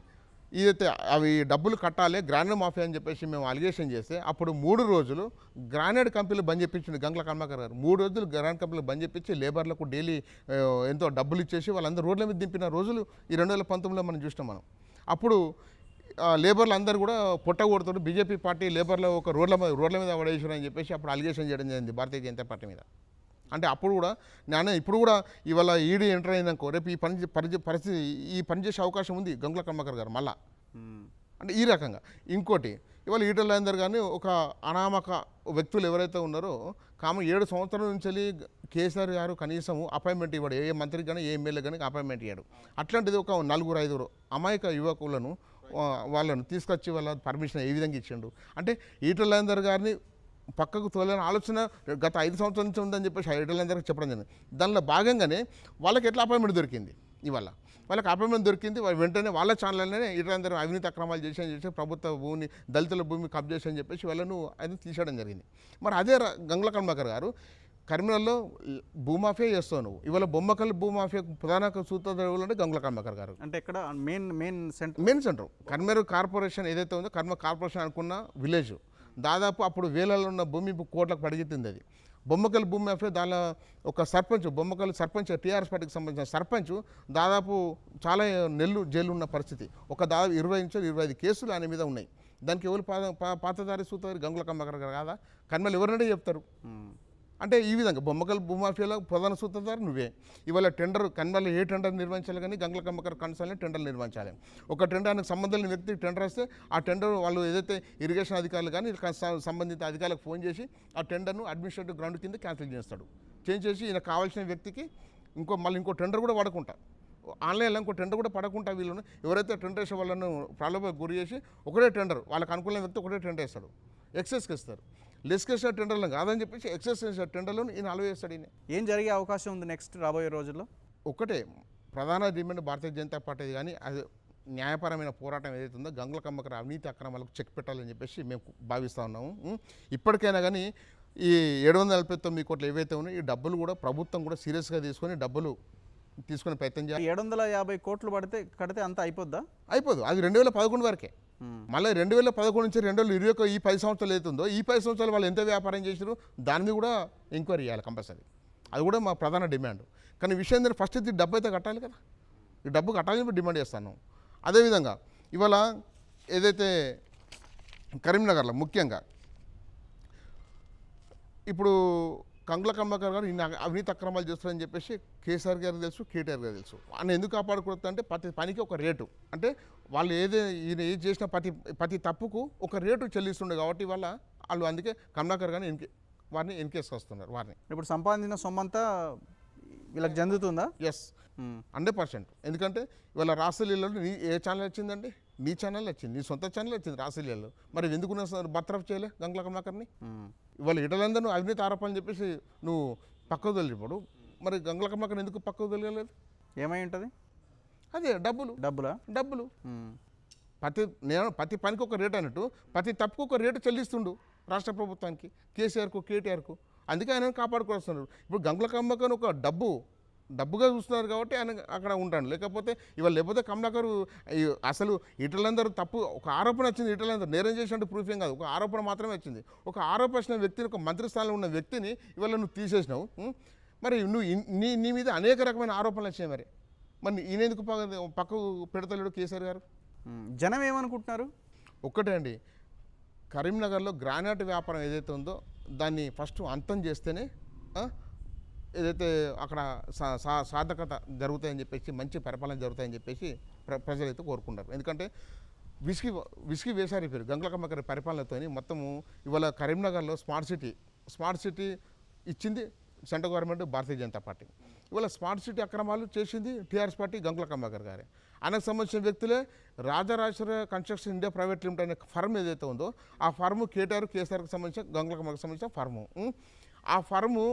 ఏదైతే అవి డబ్బులు కట్టాలి గ్రానైట్ మాఫియా అని చెప్పేసి మేము అలిగేషన్ చేస్తే అప్పుడు 3 రోజులు గ్రానైట్ కంపెనీలు బంద్ చేయించింది గంగుల కమలాకర్ గారు. 3 రోజులు గ్రానైట్ కంపెనీలు బంద్ చేయించి లేబర్లకు డైలీ ఎంతో డబ్బులు ఇచ్చేసి వాళ్ళందరూ రోడ్ల మీద దింపిన రోజులు ఈ 2019లో మనం చూసినాం మనం. అప్పుడు లేబర్లు అందరూ కూడా పొట్టగొడుతుంటే బీజేపీ పార్టీ లేబర్లు ఒక రోడ్ల మీద పడేసారు అని చెప్పేసి అప్పుడు అలిగేషన్ చేయడం జరిగింది భారతీయ జనతా పార్టీ మీద. అంటే అప్పుడు కూడా నేను ఇప్పుడు కూడా ఇవాళ ఈడీ ఎంటర్ అయిందనుకో రేపు పరిస్థితి ఈ పని చేసే అవకాశం ఉంది గంగుల కమలాకర్ గారు మళ్ళా. అంటే ఈ రకంగా ఇంకోటి ఇవాళ ఈటల రాజేందర్ గారిని ఒక అనామక వ్యక్తులు ఎవరైతే ఉన్నారో 7 సంవత్సరాల నుంచి కేసీఆర్ గారు కనీసం అపాయింట్మెంట్ ఇవ్వడు. ఏ మంత్రికి కానీ ఏ ఎమ్మెల్యే కానీ అపాయింట్మెంట్ ఇవ్వడు. అట్లాంటిది ఒక 4-5 అమాయక యువకులను వాళ్ళను తీసుకొచ్చి వాళ్ళ పర్మిషన్ ఏ విధంగా ఇచ్చిండు. అంటే ఈటల రాజేందర్ గారిని పక్కకు తోలని ఆలోచన గత 5 సంవత్సరాల నుంచి ఉందని చెప్పేసి ఈటల రాజేందర్కి చెప్పడం జరిగింది. దానిలో భాగంగానే వాళ్ళకి ఎట్లా అపాయింట్మెంట్ దొరికింది. ఇవాళ వాళ్ళకి అపాయింట్మెంట్ దొరికింది. వెంటనే వాళ్ళ ఛానల్లోనే ఈటల రాజేందర్ అవినీతి అక్రమాలు చేసి ప్రభుత్వ భూమిని దళితుల భూమి కబ్జా చేసి అని చెప్పేసి వాళ్ళను అది తీసేయడం జరిగింది. మరి అదే గంగుల కమలాకర్ గారు కరీంనగర్లో భూమాఫియా చేస్తావు నువ్వు. ఇవాళ బొమ్మకల్ భూమాఫియా ప్రధాన సూత్రధారులు అంటే గంగుల కమలాకర్ గారు. అంటే ఇక్కడ మెయిన్ సెంటర్ కరీంనగర్ కార్పొరేషన్ ఏదైతే ఉందో కరీంనగర్ కార్పొరేషన్ అనుకున్న విలేజ్ దాదాపు అప్పుడు వేలలో ఉన్న భూమి కోట్లకు పడిగితుంది. అది బొమ్మకల్ భూమి మాఫియా. దానిలో ఒక సర్పంచ్ బొమ్మకల్ సర్పంచ్ టీఆర్ఎస్ పార్టీకి సంబంధించిన సర్పంచ్ దాదాపు చాలా నెలలు జైలు ఉన్న పరిస్థితి. ఒక దాదాపు 20 నుంచి 25 కేసులు ఆయన మీద ఉన్నాయి. దానికి ఎవరు పాతదారి సూత్రధారి గంగుల కమలాకర్ గారు కాదా? కర్మలు ఎవరినంటే చెప్తారు. అంటే ఈ విధంగా బొమ్మకల్ భూమాఫియాలో ప్రధాన సూత్రధారి నువ్వే. ఇవాళ టెండర్ కన్మల్లో ఏ టెండర్ నిర్వహించాలి కానీ గంగుల కమలాకర్ కన్సల్ని టెండర్లు నిర్వహించాలి. ఒక టెండర్ ఆయనకు సంబంధం లేని వ్యక్తి టెండర్ వస్తే ఆ టెండర్ వాళ్ళు ఏదైతే ఇరిగేషన్ అధికారులు కానీ సంబంధిత అధికారులకు ఫోన్ చేసి ఆ టెండర్ను అడ్మినిస్ట్రేటివ్ గ్రౌండ్ కింద క్యాన్సిల్ చేస్తాడు. చేంజ్ చేసి ఈయన కావాల్సిన వ్యక్తికి ఇంకో టెండర్ కూడా పడకుండా ఆన్లైన్లో ఇంకో టెండర్ కూడా పడకుండా వీళ్ళను ఎవరైతే టెండర్ వేసే వాళ్ళను ప్రాబ్లంకి గురి చేసి ఒకటే టెండర్ వాళ్ళకి అనుకూలమైన వ్యక్తి ఒకటే టెండర్ వేస్తాడు. ఎక్సెస్కి ఇస్తారు. లెస్కేసిన టెండర్లను కాదని చెప్పేసి ఎక్సెస్ చేసిన టెండర్లను ఈయన అలవ్ చేస్తాడు. ఈయన ఏం జరిగే అవకాశం ఉంది నెక్స్ట్ రాబోయే రోజుల్లో? ఒకటే ప్రధాన డిమాండ్ భారతీయ జనతా పార్టీ కానీ అది న్యాయపరమైన పోరాటం ఏదైతే ఉందో గంగుల కమలాకర్ అవినీతి అక్రమాలకు చెక్ పెట్టాలని చెప్పేసి మేము భావిస్తూ ఉన్నాము. ఇప్పటికైనా కానీ ఈ 749 కోట్లు ఏవైతే ఉన్నాయో ఈ డబ్బులు కూడా ప్రభుత్వం కూడా సీరియస్గా తీసుకొని డబ్బులు తీసుకునే ప్రయత్నం చేయాలి. 750 కోట్లు కడితే అంతా అయిపోద్దా? అయిపోదు. అది 2011 వరకే. మళ్ళీ 2011 నుంచి 2021 ఈ 10 సంవత్సరాలు అవుతుందో ఈ 10 సంవత్సరాలు వాళ్ళు ఎంత వ్యాపారం చేసారు దాని మీద కూడా ఎంక్వైరీ చేయాలి కంపల్సరీ. అది కూడా మా ప్రధాన డిమాండ్. కానీ విషయం ఏంటంటే ఫస్ట్ ఇది డబ్బు అయితే కట్టాలి కదా. ఈ డబ్బు కట్టాలని డిమాండ్ చేస్తాను. అదేవిధంగా ఇవాళ ఏదైతే కరీంనగర్లో ముఖ్యంగా ఇప్పుడు గంగుల కమలాకర్ గారు ఈయన అవినీతి అక్రమాలు చేస్తారని చెప్పేసి కేసీఆర్ గారికి తెలుసు, కేటీఆర్ గారికి తెలుసు. ఆయన ఎందుకు కాపాడుకోవచ్చు అంటే ప్రతి పనికి ఒక రేటు, అంటే వాళ్ళు ఈయన ఏది చేసిన ప్రతి తప్పుకు ఒక రేటు చెల్లిస్తుండే కాబట్టి వాళ్ళు అందుకే కమలాకర్ గారిని వారిని ఎన్కేసుకు వస్తున్నారు. వారిని ఇప్పుడు సంపాదించిన సొమ్మంతా వీళ్ళకి చెందుతుందా? ఎస్, 100%. ఎందుకంటే ఇవాళ రాసలీలలో ఏ ఛానల్ వచ్చిందండి? నీ ఛానల్ వచ్చింది, నీ సొంత ఛానల్ వచ్చింది రాసలీలలో. మరి ఎందుకు బర్తరఫ్ చేయలే గంగుల కమలాకర్ని? ఇవాళ ఈటలందరూ అవినీతి ఆరోపణలు చెప్పేసి నువ్వు పక్కకు తొలిగిపోడు. మరి గంగుల కమలాకర్ని ఎందుకు పక్కకు తొలగలేదు? ఏమై ఉంటుంది? అదే డబ్బులు. ప్రతి పనికి ఒక రేటు అన్నట్టు ప్రతి తప్పుకు ఒక రేటు చెల్లిస్తుండు రాష్ట్ర ప్రభుత్వానికి, కేసీఆర్కు, కేటీఆర్కు. అందుకే ఆయన కాపాడుకొస్తున్నారు. ఇప్పుడు గంగుల కమలాకర్ ఒక డబ్బుగా చూస్తున్నారు కాబట్టి ఆయన అక్కడ ఉంటాడు. లేకపోతే కమలాకర్ అసలు ఈటలందరూ తప్పు ఒక ఆరోపణ వచ్చింది. ఈటలందరూ నేరం చేసినట్టు ప్రూఫ్ ఏం కాదు, ఒక ఆరోపణ మాత్రమే వచ్చింది. ఒక ఆరోపణ వ్యక్తిని, ఒక మంత్రి స్థానంలో ఉన్న వ్యక్తిని ఇవాళ నువ్వు తీసేసినావు. మరి నువ్వు నీ మీద అనేక రకమైన ఆరోపణలు వచ్చాయి. మరి ఈయన ఎందుకు పక్కకు పెడతలేడు కేసీఆర్ గారు? జనం ఏమనుకుంటున్నారు? ఒక్కటే అండి, కరీంనగర్లో గ్రానైట్ వ్యాపారం ఏదైతే ఉందో దాన్ని ఫస్ట్ అంతం చేస్తేనే ఏదైతే అక్కడ సాధకత జరుగుతాయని చెప్పేసి, మంచి పరిపాలన జరుగుతాయని చెప్పేసి ప్రజలైతే కోరుకుంటారు. ఎందుకంటే విసిగి వేసారిపోయారు గంగుల కమలాకర్ పరిపాలనతో. మొత్తము ఇవాళ కరీంనగర్లో స్మార్ట్ సిటీ ఇచ్చింది central government, Bharatiya Janata party. ఇవాళ స్మార్ట్ సిటీ అక్రమాలు చేసింది టీఆర్ఎస్ పార్టీ, గంగుల కమలాకర్ గారే. ఆయనకు సంబంధించిన వ్యక్తులే Rajarajeshwara construction India private limited అనే ఫర్మ్ ఏదైతే ఉందో ఆ ఫర్ము కేసీఆర్కి సంబంధించిన, గంగుల కమలాకర్కి సంబంధించిన ఫర్ము. ఆ ఫర్ము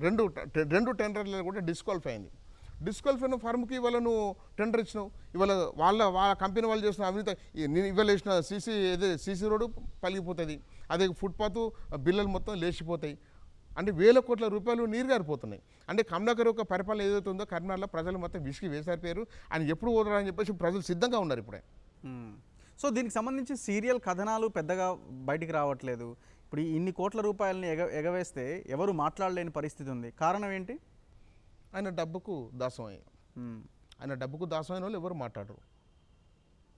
రెండు టెండర్లలో కూడా డిస్క్వాలిఫై అయింది. డిస్క్వాలిఫైన ఫార్మ్కి ఇవాళ నువ్వు టెండర్ ఇచ్చినావు, ఇవాళ వాళ్ళ కంపెనీ వాళ్ళు చేసిన అవినీతి నేను ఇవాళ వేసిన సీసీ రోడ్డు పలిగిపోతుంది, అదే ఫుట్పాత్ బిల్లులు మొత్తం లేచిపోతాయి. అంటే వేల కోట్ల రూపాయలు నీరు గారిపోతున్నాయి. అంటే కమలాకర్ యొక్క పరిపాలన ఏదైతే ఉందో కర్ణాటకలో ప్రజలు మొత్తం విసిగి వేసారిపోయారు. ఆయన ఎప్పుడు పోతారని చెప్పేసి ప్రజలు సిద్ధంగా ఉన్నారు ఇప్పుడే. సో దీనికి సంబంధించి సీరియల్ కథనాలు పెద్దగా బయటికి రావట్లేదు. ఇప్పుడు ఇన్ని కోట్ల రూపాయలని ఎగవేస్తే ఎవరు మాట్లాడలేని పరిస్థితి ఉంది. కారణం ఏంటి? ఆయన డబ్బుకు దాసమయ్యారు. ఆయన డబ్బుకు దాసమైన వాళ్ళు ఎవరు మాట్లాడరు.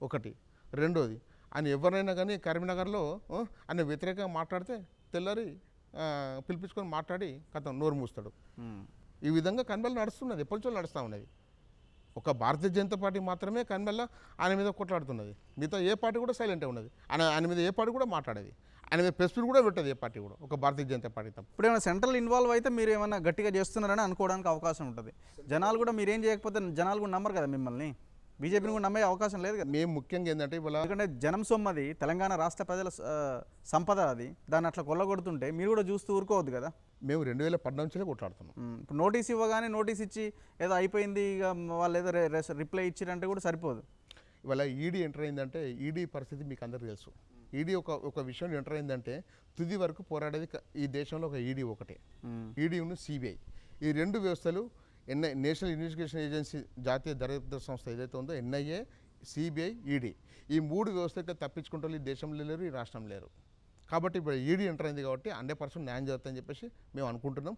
ఒకటి. రెండోది, ఆయన ఎవరైనా కానీ కరీంనగర్లో ఆయన వ్యతిరేకంగా మాట్లాడితే తెల్లారి పిలిపించుకొని మాట్లాడి కథ నోరు మూస్తాడు. ఈ విధంగా కన్వెల్ నడుస్తున్నది, ఎప్పటి నుంచో నడుస్తూ ఉన్నది. ఒక భారతీయ జనతా పార్టీ మాత్రమే కన్వెల్ల ఆయన మీద కొట్లాడుతున్నది. మిగతా ఏ పార్టీ కూడా సైలెంట్గా ఉన్నది. ఆయన మీద ఏ పార్టీ కూడా మాట్లాడేది, ఆయన మీద ప్రెస్ మీట్ కూడా పెట్టదు ఏ పార్టీ కూడా, ఒక భారతీయ జనతా పార్టీ తప్ప. ఇప్పుడు ఏమైనా సెంట్రల్ ఇన్వాల్వ్ అయితే మీరు ఏమైనా గట్టిగా చేస్తున్నారని అనుకోవడానికి అవకాశం ఉంటుంది. జనాలు కూడా మీరేం చేయకపోతే జనాలు కూడా నమ్మరు కదా మిమ్మల్ని, బీజేపీని కూడా నమ్మే అవకాశం లేదు కదా. మేము ముఖ్యంగా ఏంటంటే ఇవాళ ఎందుకంటే జనం సొమ్మది, తెలంగాణ రాష్ట్ర ప్రజల సంపద అది, దాన్ని అట్లా కొల్లగొడుతుంటే మీరు కూడా చూస్తూ ఊరుకోవద్దు కదా. మేము 2014 నుంచే కొట్లాడుతున్నాం. ఇప్పుడు నోటీస్ ఇవ్వగానే నోటీస్ ఇచ్చి ఏదో అయిపోయింది ఇక వాళ్ళు ఏదో రిప్లై ఇచ్చారంటే కూడా సరిపోదు. ఇవాళ ఈడీ ఎంటర్ అయిందంటే ఈడీ పరిస్థితి మీకు అందరికీ తెలుసు. ఈడీ ఒక విషయం ఎంటర్ అయిందంటే తుది వరకు పోరాడేది ఈ దేశంలో ఒక ఈడీ ఒకటే, ఈడీ ఉన్న సిబిఐ. ఈ రెండు వ్యవస్థలు నేషనల్ ఇన్వెస్టిగేషన్ ఏజెన్సీ, జాతీయ దర్యాప్తు సంస్థ ఏదైతే ఉందో ఎన్ఐఏ, సిబిఐ, ఈడీ, ఈ మూడు వ్యవస్థలకి తప్పించుకుంటూ ఈ దేశంలో లేరు, ఈ రాష్ట్రం లేరు. కాబట్టి ఇప్పుడు ఈడీ ఎంటర్ అయింది కాబట్టి 100% న్యాయం జరుగుతుందని చెప్పేసి మేము అనుకుంటున్నాం.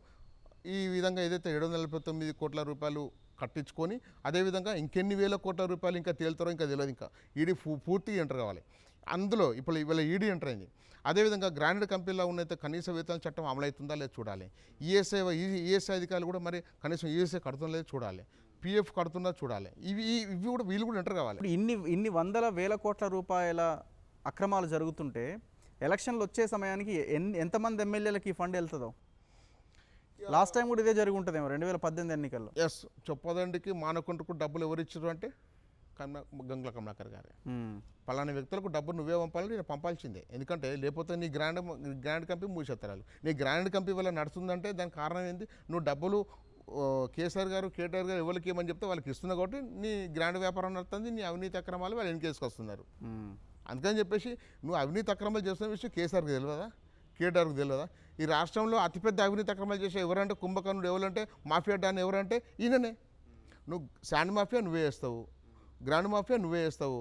ఈ విధంగా ఏదైతే 749 కోట్ల రూపాయలు కట్టించుకొని అదేవిధంగా ఇంకెన్ని వేల కోట్ల రూపాయలు ఇంకా తేలుతారో ఇంకా తెలియదు. ఇంకా ఈడీ పూర్తిగా ఎంటర్ కావాలి. అందులో ఇప్పుడు ఇవాళ ఈడీ ఎంటర్ అయింది. అదేవిధంగా గ్రాండెడ్ కంపెనీలో ఉన్నైతే కనీస వేతన చట్టం అమలవుతుందా లేదు చూడాలి. ఈఎస్ఐ అధికారులు కూడా మరి కనీసం ఈఎస్ఐ కడుతుందా లేదు చూడాలి. పిఎఫ్ కడుతుందా చూడాలి. ఇవి కూడా వీళ్ళు కూడా ఎంటర్ కావాలి. ఇన్ని వందల వేల కోట్ల రూపాయల అక్రమాలు జరుగుతుంటే ఎలక్షన్లు వచ్చే సమయానికి ఎంతమంది ఎమ్మెల్యేలకి ఈ ఫండ్ వెళ్తుందో? లాస్ట్ టైం కూడా ఇదే జరిగి ఉంటుందేమో 2018 ఎన్నికల్లో. ఎస్, చొప్పదండికి మానకుంటకు డబ్బులు ఎవరు ఇచ్చారు అంటే గంగుల కమలాకర్ గారే. పలానా వ్యక్తులకు డబ్బు నువ్వే పంపాలి, నేను పంపాల్సిందే. ఎందుకంటే లేకపోతే నీ గ్రాండ్ కంపెనీ మూసేస్తారు. నీ గ్రాండ్ కంపెనీ వల్ల నడుస్తుందంటే దానికి కారణం ఏంది? నువ్వు డబ్బులు కేటీఆర్ గారు ఎవరికి ఏమని చెప్తే వాళ్ళకి ఇస్తున్నావు కాబట్టి నీ గ్రాండ్ వ్యాపారం నడుస్తుంది, నీ అవినీతి అక్రమాలు వాళ్ళు వెనకేసుకొస్తున్నారు. అందుకని చెప్పేసి నువ్వు అవినీతి అక్రమాలు చేస్తున్న విషయం కేసీఆర్కి తెలియదా, కేటీఆర్కి తెలియదా? ఈ రాష్ట్రంలో అతిపెద్ద అవినీతి అక్రమాలు చేసే ఎవరంటే కుంభకర్ణుడు, ఎవరంటే మాఫియా డాన్ ఎవరంటే ఈయననే. నువ్వు శాండ్ మాఫియా నువ్వే వేస్తావు, గ్రాండ్ మాఫియా నువ్వే వేస్తావు,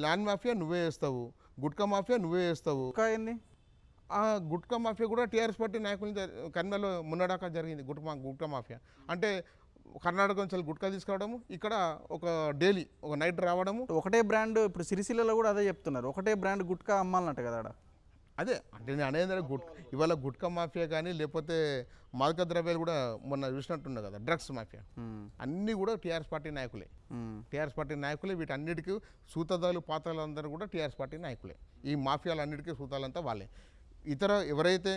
ల్యాండ్ మాఫియా నువ్వే వేస్తావు, గుట్కా మాఫియా నువ్వే వేస్తావు. ఏంది ఆ గుట్కా మాఫియా కూడా టీఆర్ఎస్ పార్టీ నాయకులు కర్నూలులో మొన్నడాకా జరిగింది. గుట్కా మాఫియా అంటే కర్ణాటక నుంచి గుట్కా తీసుకురావడము, ఇక్కడ ఒక డైలీ ఒక నైట్ రావడము. ఒకటే బ్రాండ్, ఇప్పుడు సిరిసిల్లలో కూడా అదే చెప్తున్నారు, ఒకటే బ్రాండ్ గుట్కా అమ్మాలన్నట్ట కదా ఆడ. అదే అంటే నేను అనేది ఇవాళ గుట్కా మాఫియా కానీ లేకపోతే మాదక ద్రవ్యాలు కూడా మొన్న చూసినట్టున్నా కదా, డ్రగ్స్ మాఫియా అన్నీ కూడా టీఆర్ఎస్ పార్టీ నాయకులే. టీఆర్ఎస్ పార్టీ నాయకులే. వీటన్నిటికీ సూతదాలు పాతాలు అందరూ కూడా టీఆర్ఎస్ పార్టీ నాయకులే. ఈ మాఫియాలు అన్నిటికీ సూతాలంతా వాళ్ళే. ఇతర ఎవరైతే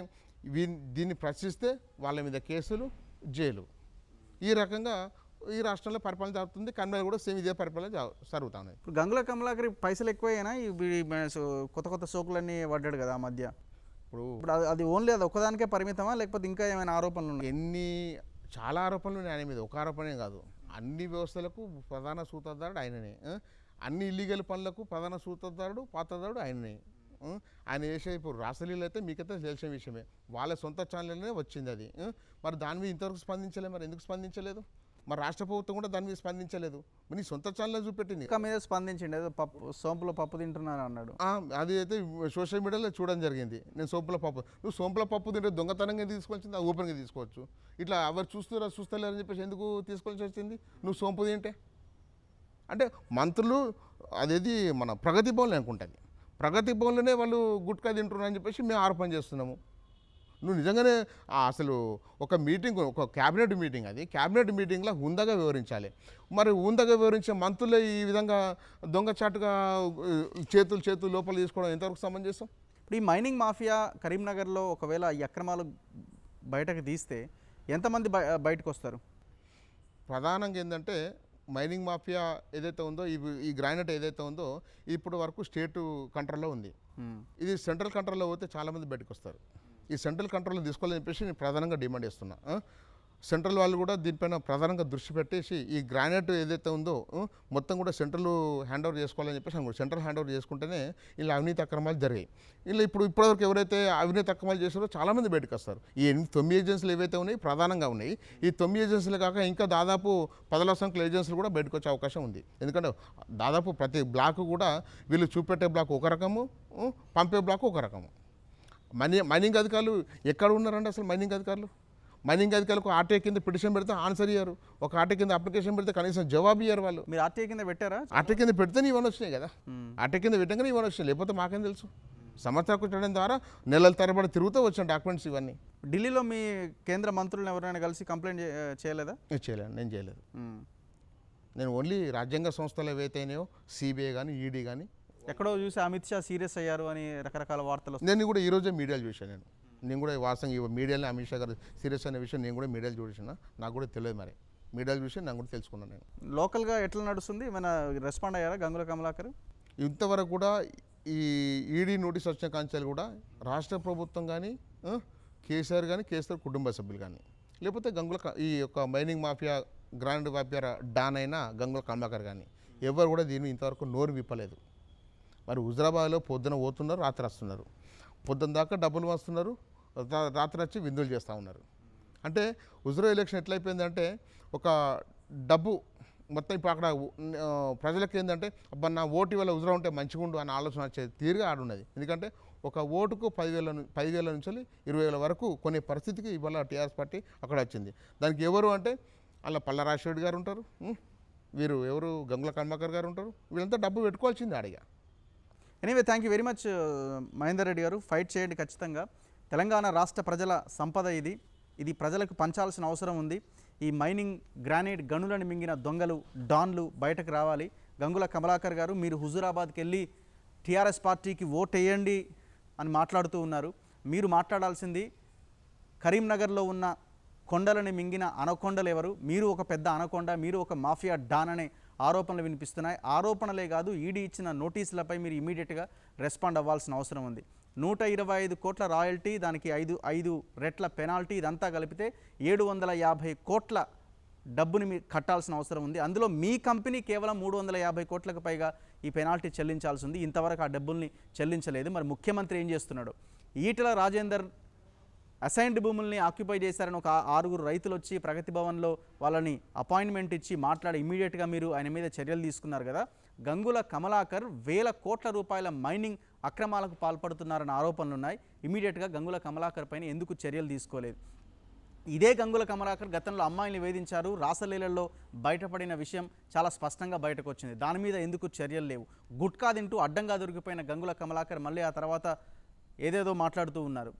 దీన్ని ప్రశ్నిస్తే వాళ్ళ మీద కేసులు, జైలు. ఈ రకంగా ఈ రాష్ట్రంలో పరిపాలన జరుగుతుంది. కర్నూలు కూడా సేమ్ ఇదే పరిపాలన జరుగుతుంది. ఇప్పుడు గంగుల కమలాకర్ పైసలు ఎక్కువైనా కొత్త సోకులన్నీ పడ్డాడు కదా ఆ మధ్య. ఇప్పుడు అది ఓన్లీ అది ఒక్కదానికే పరిమితమా లేకపోతే ఇంకా ఏమైనా ఆరోపణలు ఉన్నాయి? చాలా ఆరోపణలు ఉన్నాయి ఆయన మీద. ఒక ఆరోపణే కాదు, అన్ని వ్యవస్థలకు ప్రధాన సూత్రధారుడు ఆయననే. అన్ని ఇల్లీగల్ పనులకు ప్రధాన సూత్రధారుడు, పాత్రధారుడు ఆయననే. ఆయన చేసే ఇప్పుడు రాసలీలు అయితే మీకైతే తెలిసిన విషయమే, వాళ్ళ సొంత ఛానల్లోనే వచ్చింది అది. మరి దాని మీద ఇంతవరకు స్పందించలేదు. మరి ఎందుకు స్పందించలేదు? మరి రాష్ట్ర ప్రభుత్వం కూడా దాని మీద స్పందించలేదు. నీ సొంత ఛానల్లో చూపెట్టింది. మీద స్పందించండి, ఏదో సోంపులో పప్పు తింటున్నాను అన్నాడు. అది అయితే సోషల్ మీడియాలో చూడడం జరిగింది. నేను సోంపుల పప్పు, నువ్వు సోంపుల పప్పు తింటే దొంగతనంగా తీసుకొచ్చింది, అది ఓపెన్గా తీసుకోవచ్చు. ఇట్లా ఎవరు చూస్తలేరని చెప్పేసి ఎందుకు తీసుకోవాల్సి వచ్చింది? నువ్వు సోంపు తింటే అంటే మంత్రులు అదేది మన ప్రగతి భవన్లో అనుకుంటుంది, ప్రగతి భవన్లోనే వాళ్ళు గుట్కా తింటున్నారని చెప్పేసి మేము ఆరోపణ చేస్తున్నాము. నువ్వు నిజంగానే అసలు ఒక మీటింగ్, ఒక క్యాబినెట్ మీటింగ్, అది క్యాబినెట్ మీటింగ్లో హుందాగా వివరించాలి. మరి హుందాగా వివరించే మంత్రులే ఈ విధంగా దొంగచాటుగా చేతులు లోపల తీసుకోవడం ఎంతవరకు సమంజసం? ఇప్పుడు ఈ మైనింగ్ మాఫియా కరీంనగర్లో ఒకవేళ ఈ అక్రమాలు బయటకు తీస్తే ఎంతమంది బయటకు వస్తారు? ప్రధానంగా ఏంటంటే మైనింగ్ మాఫియా ఏదైతే ఉందో, ఈ గ్రానైట్ ఏదైతే ఉందో ఇప్పుడు వరకు స్టేట్ కంట్రోల్లో ఉంది. ఇది సెంట్రల్ కంట్రోల్లో పోతే చాలామంది బయటకు వస్తారు. ఈ సెంట్రల్ కంట్రోల్లో తీసుకోవాలని చెప్పేసి నేను ప్రధానంగా డిమాండ్ చేస్తున్నా. సెంట్రల్ వాళ్ళు కూడా దీనిపైన ప్రధానంగా దృష్టి పెట్టేసి ఈ గ్రానైట్ ఏదైతే ఉందో మొత్తం కూడా సెంట్రల్ హ్యాండ్ ఓవర్ చేసుకోవాలని చెప్పేసి అనుకుంటారు. సెంట్రల్ హ్యాండ్ ఓవర్ చేసుకుంటేనే ఇలా అవినీతి అక్రమాలు జరిగాయి. ఇలా ఇప్పటివరకు ఎవరైతే అవినీతి అక్రమాలు చేశారో చాలామంది బయటకు వస్తారు. ఈ 9 ఏజెన్సీలు ఏవైతే ఉన్నాయి ప్రధానంగా ఉన్నాయి. ఈ 9 ఏజెన్సీలు కాక ఇంకా దాదాపు 10,000 సంఖ్యల ఏజెన్సీలు కూడా బయటకు వచ్చే అవకాశం ఉంది. ఎందుకంటే దాదాపు ప్రతి బ్లాక్ కూడా వీళ్ళు చూపెట్టే బ్లాక్ ఒక రకము, పంపే బ్లాక్ ఒక రకము. మైనింగ్ అధికారులు ఎక్కడ ఉన్నారండి అసలు? మైనింగ్ అధికారులకు ఆర్టీఐ కింద పిటిషన్ పెడితే ఆన్సర్ ఇయ్యారు. ఒక ఆర్టీఐ కింద అప్లికేషన్ పెడితే కనీసం జవాబు ఇయ్యారు వాళ్ళు. మీరు ఆర్టీఐ కింద పెట్టారా? ఆర్టీఐ కింద పెడితేనే ఇవన్నీ వచ్చినాయి కదా. ఆర్టీఐ కింద పెట్టగానే ఇవన్నీ వచ్చినాయి. లేకపోతే మాకేం తెలుసు? సంవత్సరాలు కుట్టడం ద్వారా నెలల తరబడి తిరుగుతూ వచ్చిన డాక్యుమెంట్స్ ఇవన్నీ. ఢిల్లీలో మీ కేంద్ర మంత్రులను ఎవరైనా కలిసి కంప్లైంట్ చేయలేదా? నేను చేయలేదు. నేను ఓన్లీ రాజ్యాంగ సంస్థలు ఏవైతేనేయో సిబిఐ కానీ ఈడీ కానీ. ఎక్కడో చూసి అమిత్ షా సీరియస్ అయ్యారు అని రకరకాల వార్తలు. నేను కూడా ఈరోజే మీడియాలు చూశాను. నేను కూడా వాస్తవంగా మీడియాలో అమిత్ షా గారు సీరియస్ అనే విషయం నేను కూడా మీడియాలు చూసిన. నాకు కూడా తెలియదు, మరి మీడియాలు చూసి నాకు కూడా తెలుసుకున్నాను. నేను లోకల్గా ఎట్లా నడుస్తుంది? ఏమైనా రెస్పాండ్ అయ్యారా గంగుల కమలాకర్? ఇంతవరకు కూడా ఈ ఈడీ నోటీస్ వచ్చిన కాంచాలు కూడా రాష్ట్ర ప్రభుత్వం కానీ, కేసీఆర్ కానీ, కేసీఆర్ కుటుంబ సభ్యులు కానీ, లేకపోతే ఈ యొక్క mining mafia grand mafia don అయిన గంగుల కమలాకర్ కానీ ఎవరు కూడా దీన్ని ఇంతవరకు నోరు విప్పలేదు. మరి హుజరాబాద్లో పొద్దున పోతున్నారు, రాత్రి వస్తున్నారు. పొద్దున దాకా డబ్బులు వస్తున్నారు, రాత్రి వచ్చి విందులు చేస్తూ ఉన్నారు. అంటే హుజరా ఎలక్షన్ ఎట్లయిపోయిందంటే ఒక డబ్బు మొత్తం ఇప్పుడు అక్కడ ప్రజలకు ఏంటంటే అబ్బా నా ఓటు వల్ల హుజరా ఉంటే మంచిగా ఉండు అనే ఆలోచన వచ్చే తీరుగా ఆడున్నది. ఎందుకంటే ఒక ఓటుకు 10,000 నుంచి 20,000 వరకు కొనే పరిస్థితికి ఇవాళ టీఆర్ఎస్ పార్టీ అక్కడ వచ్చింది. దానికి ఎవరు అంటే అలా పల్లా రాజశేఖర్ గారు ఉంటారు, వీరు ఎవరు గంగుల కమలాకర్ గారు ఉంటారు. వీళ్ళంతా డబ్బు పెట్టుకోవాల్సింది ఆడిగా. Anyway thank you very much Mahender Reddy గారు. ఫైట్ చేయండి ఖచ్చితంగా. తెలంగాణ రాష్ట్ర ప్రజల సంపద ఇది ప్రజలకు పంచాల్సిన అవసరం ఉంది. ఈ మైనింగ్ గ్రానైట్ గనులను మింగిన దొంగలు డాన్లు బయటకు రావాలి. గంగుల కమలాకర్ గారు మీరు హుజూరాబాద్కి వెళ్ళి టీఆర్ఎస్ పార్టీకి ఓట్ వేయండి అని మాట్లాడుతూ ఉన్నారు. మీరు మాట్లాడాల్సింది కరీంనగర్లో ఉన్న కొండలని మింగిన అనకొండలు ఎవరు? మీరు ఒక పెద్ద అనకొండ, మీరు ఒక మాఫియా డాన్ అనే ఆరోపణలు వినిపిస్తున్నాయి. ఆరోపణలే కాదు, ఈడీ ఇచ్చిన నోటీసులపై మీరు ఇమీడియట్గా రెస్పాండ్ అవ్వాల్సిన అవసరం ఉంది. 125 కోట్ల రాయల్టీ, దానికి 5 రెట్ల పెనాల్టీ, ఇదంతా కలిపితే 750 కోట్ల డబ్బుని మీరు కట్టాల్సిన అవసరం ఉంది. అందులో మీ కంపెనీ కేవలం 350 కోట్లకు పైగా ఈ పెనాల్టీ చెల్లించాల్సి ఉంది. ఇంతవరకు ఆ డబ్బుల్ని చెల్లించలేదు. మరి ముఖ్యమంత్రి ఏం చేస్తున్నాడు? ఈటెల రాజేందర్ అసైన్డ్ భూముల్ని ఆక్యుపై చేశారని ఒక 6 రైతులు వచ్చి ప్రగతి భవన్లో వాళ్ళని అపాయింట్మెంట్ ఇచ్చి మాట్లాడి ఇమీడియట్గా మీరు ఆయన మీద చర్యలు తీసుకున్నారు కదా. గంగుల కమలాకర్ 1,000 కోట్ల రూపాయల మైనింగ్ అక్రమాలకు పాల్పడుతున్నారన్న ఆరోపణలు ఉన్నాయి. ఇమీడియట్గా గంగుల కమలాకర్ పైన ఎందుకు చర్యలు తీసుకోలేదు? ఇదే గంగుల కమలాకర్ గతంలో అమ్మాయిని వేధించారు, రాసలీలల్లో బయటపడిన విషయం చాలా స్పష్టంగా బయటకు వచ్చింది. దాని మీద ఎందుకు చర్యలు లేవు? గుట్కా తింటూ అడ్డంగా దొరికిపోయిన గంగుల కమలాకర్ మళ్ళీ ఆ తర్వాత ఏదేదో మాట్లాడుతూ ఉన్నారు.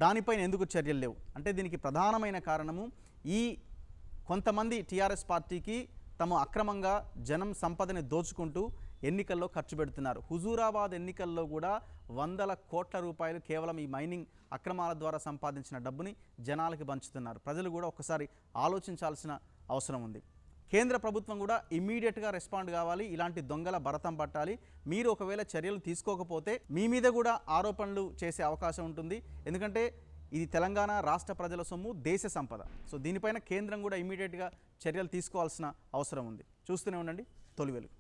దానిపైన ఎందుకు చర్యలు లేవు అంటే దీనికి ప్రధానమైన కారణము ఈ కొంతమంది టీఆర్ఎస్ పార్టీకి తమ అక్రమంగా జనం సంపదని దోచుకుంటూ ఎన్నికల్లో ఖర్చు పెడుతున్నారు. హుజూరాబాద్ ఎన్నికల్లో కూడా 100 కోట్ల రూపాయలు కేవలం ఈ మైనింగ్ అక్రమాల ద్వారా సంపాదించిన డబ్బుని జనాలకి పంచుతున్నారు. ప్రజలు కూడా ఒక్కసారి ఆలోచించాల్సిన అవసరం ఉంది. కేంద్ర ప్రభుత్వం కూడా ఇమ్మీడియట్గా రెస్పాండ్ కావాలి. ఇలాంటి దొంగల భరతం పట్టాలి. మీరు ఒకవేళ చర్యలు తీసుకోకపోతే మీ మీద కూడా ఆరోపణలు చేసే అవకాశం ఉంటుంది. ఎందుకంటే ఇది తెలంగాణ రాష్ట్ర ప్రజల సొమ్ము, దేశ సంపద. సో దీనిపైన కేంద్రం కూడా ఇమ్మీడియట్గా చర్యలు తీసుకోవాల్సిన అవసరం ఉంది. చూస్తూనే ఉండండి తొలి వెలుగు.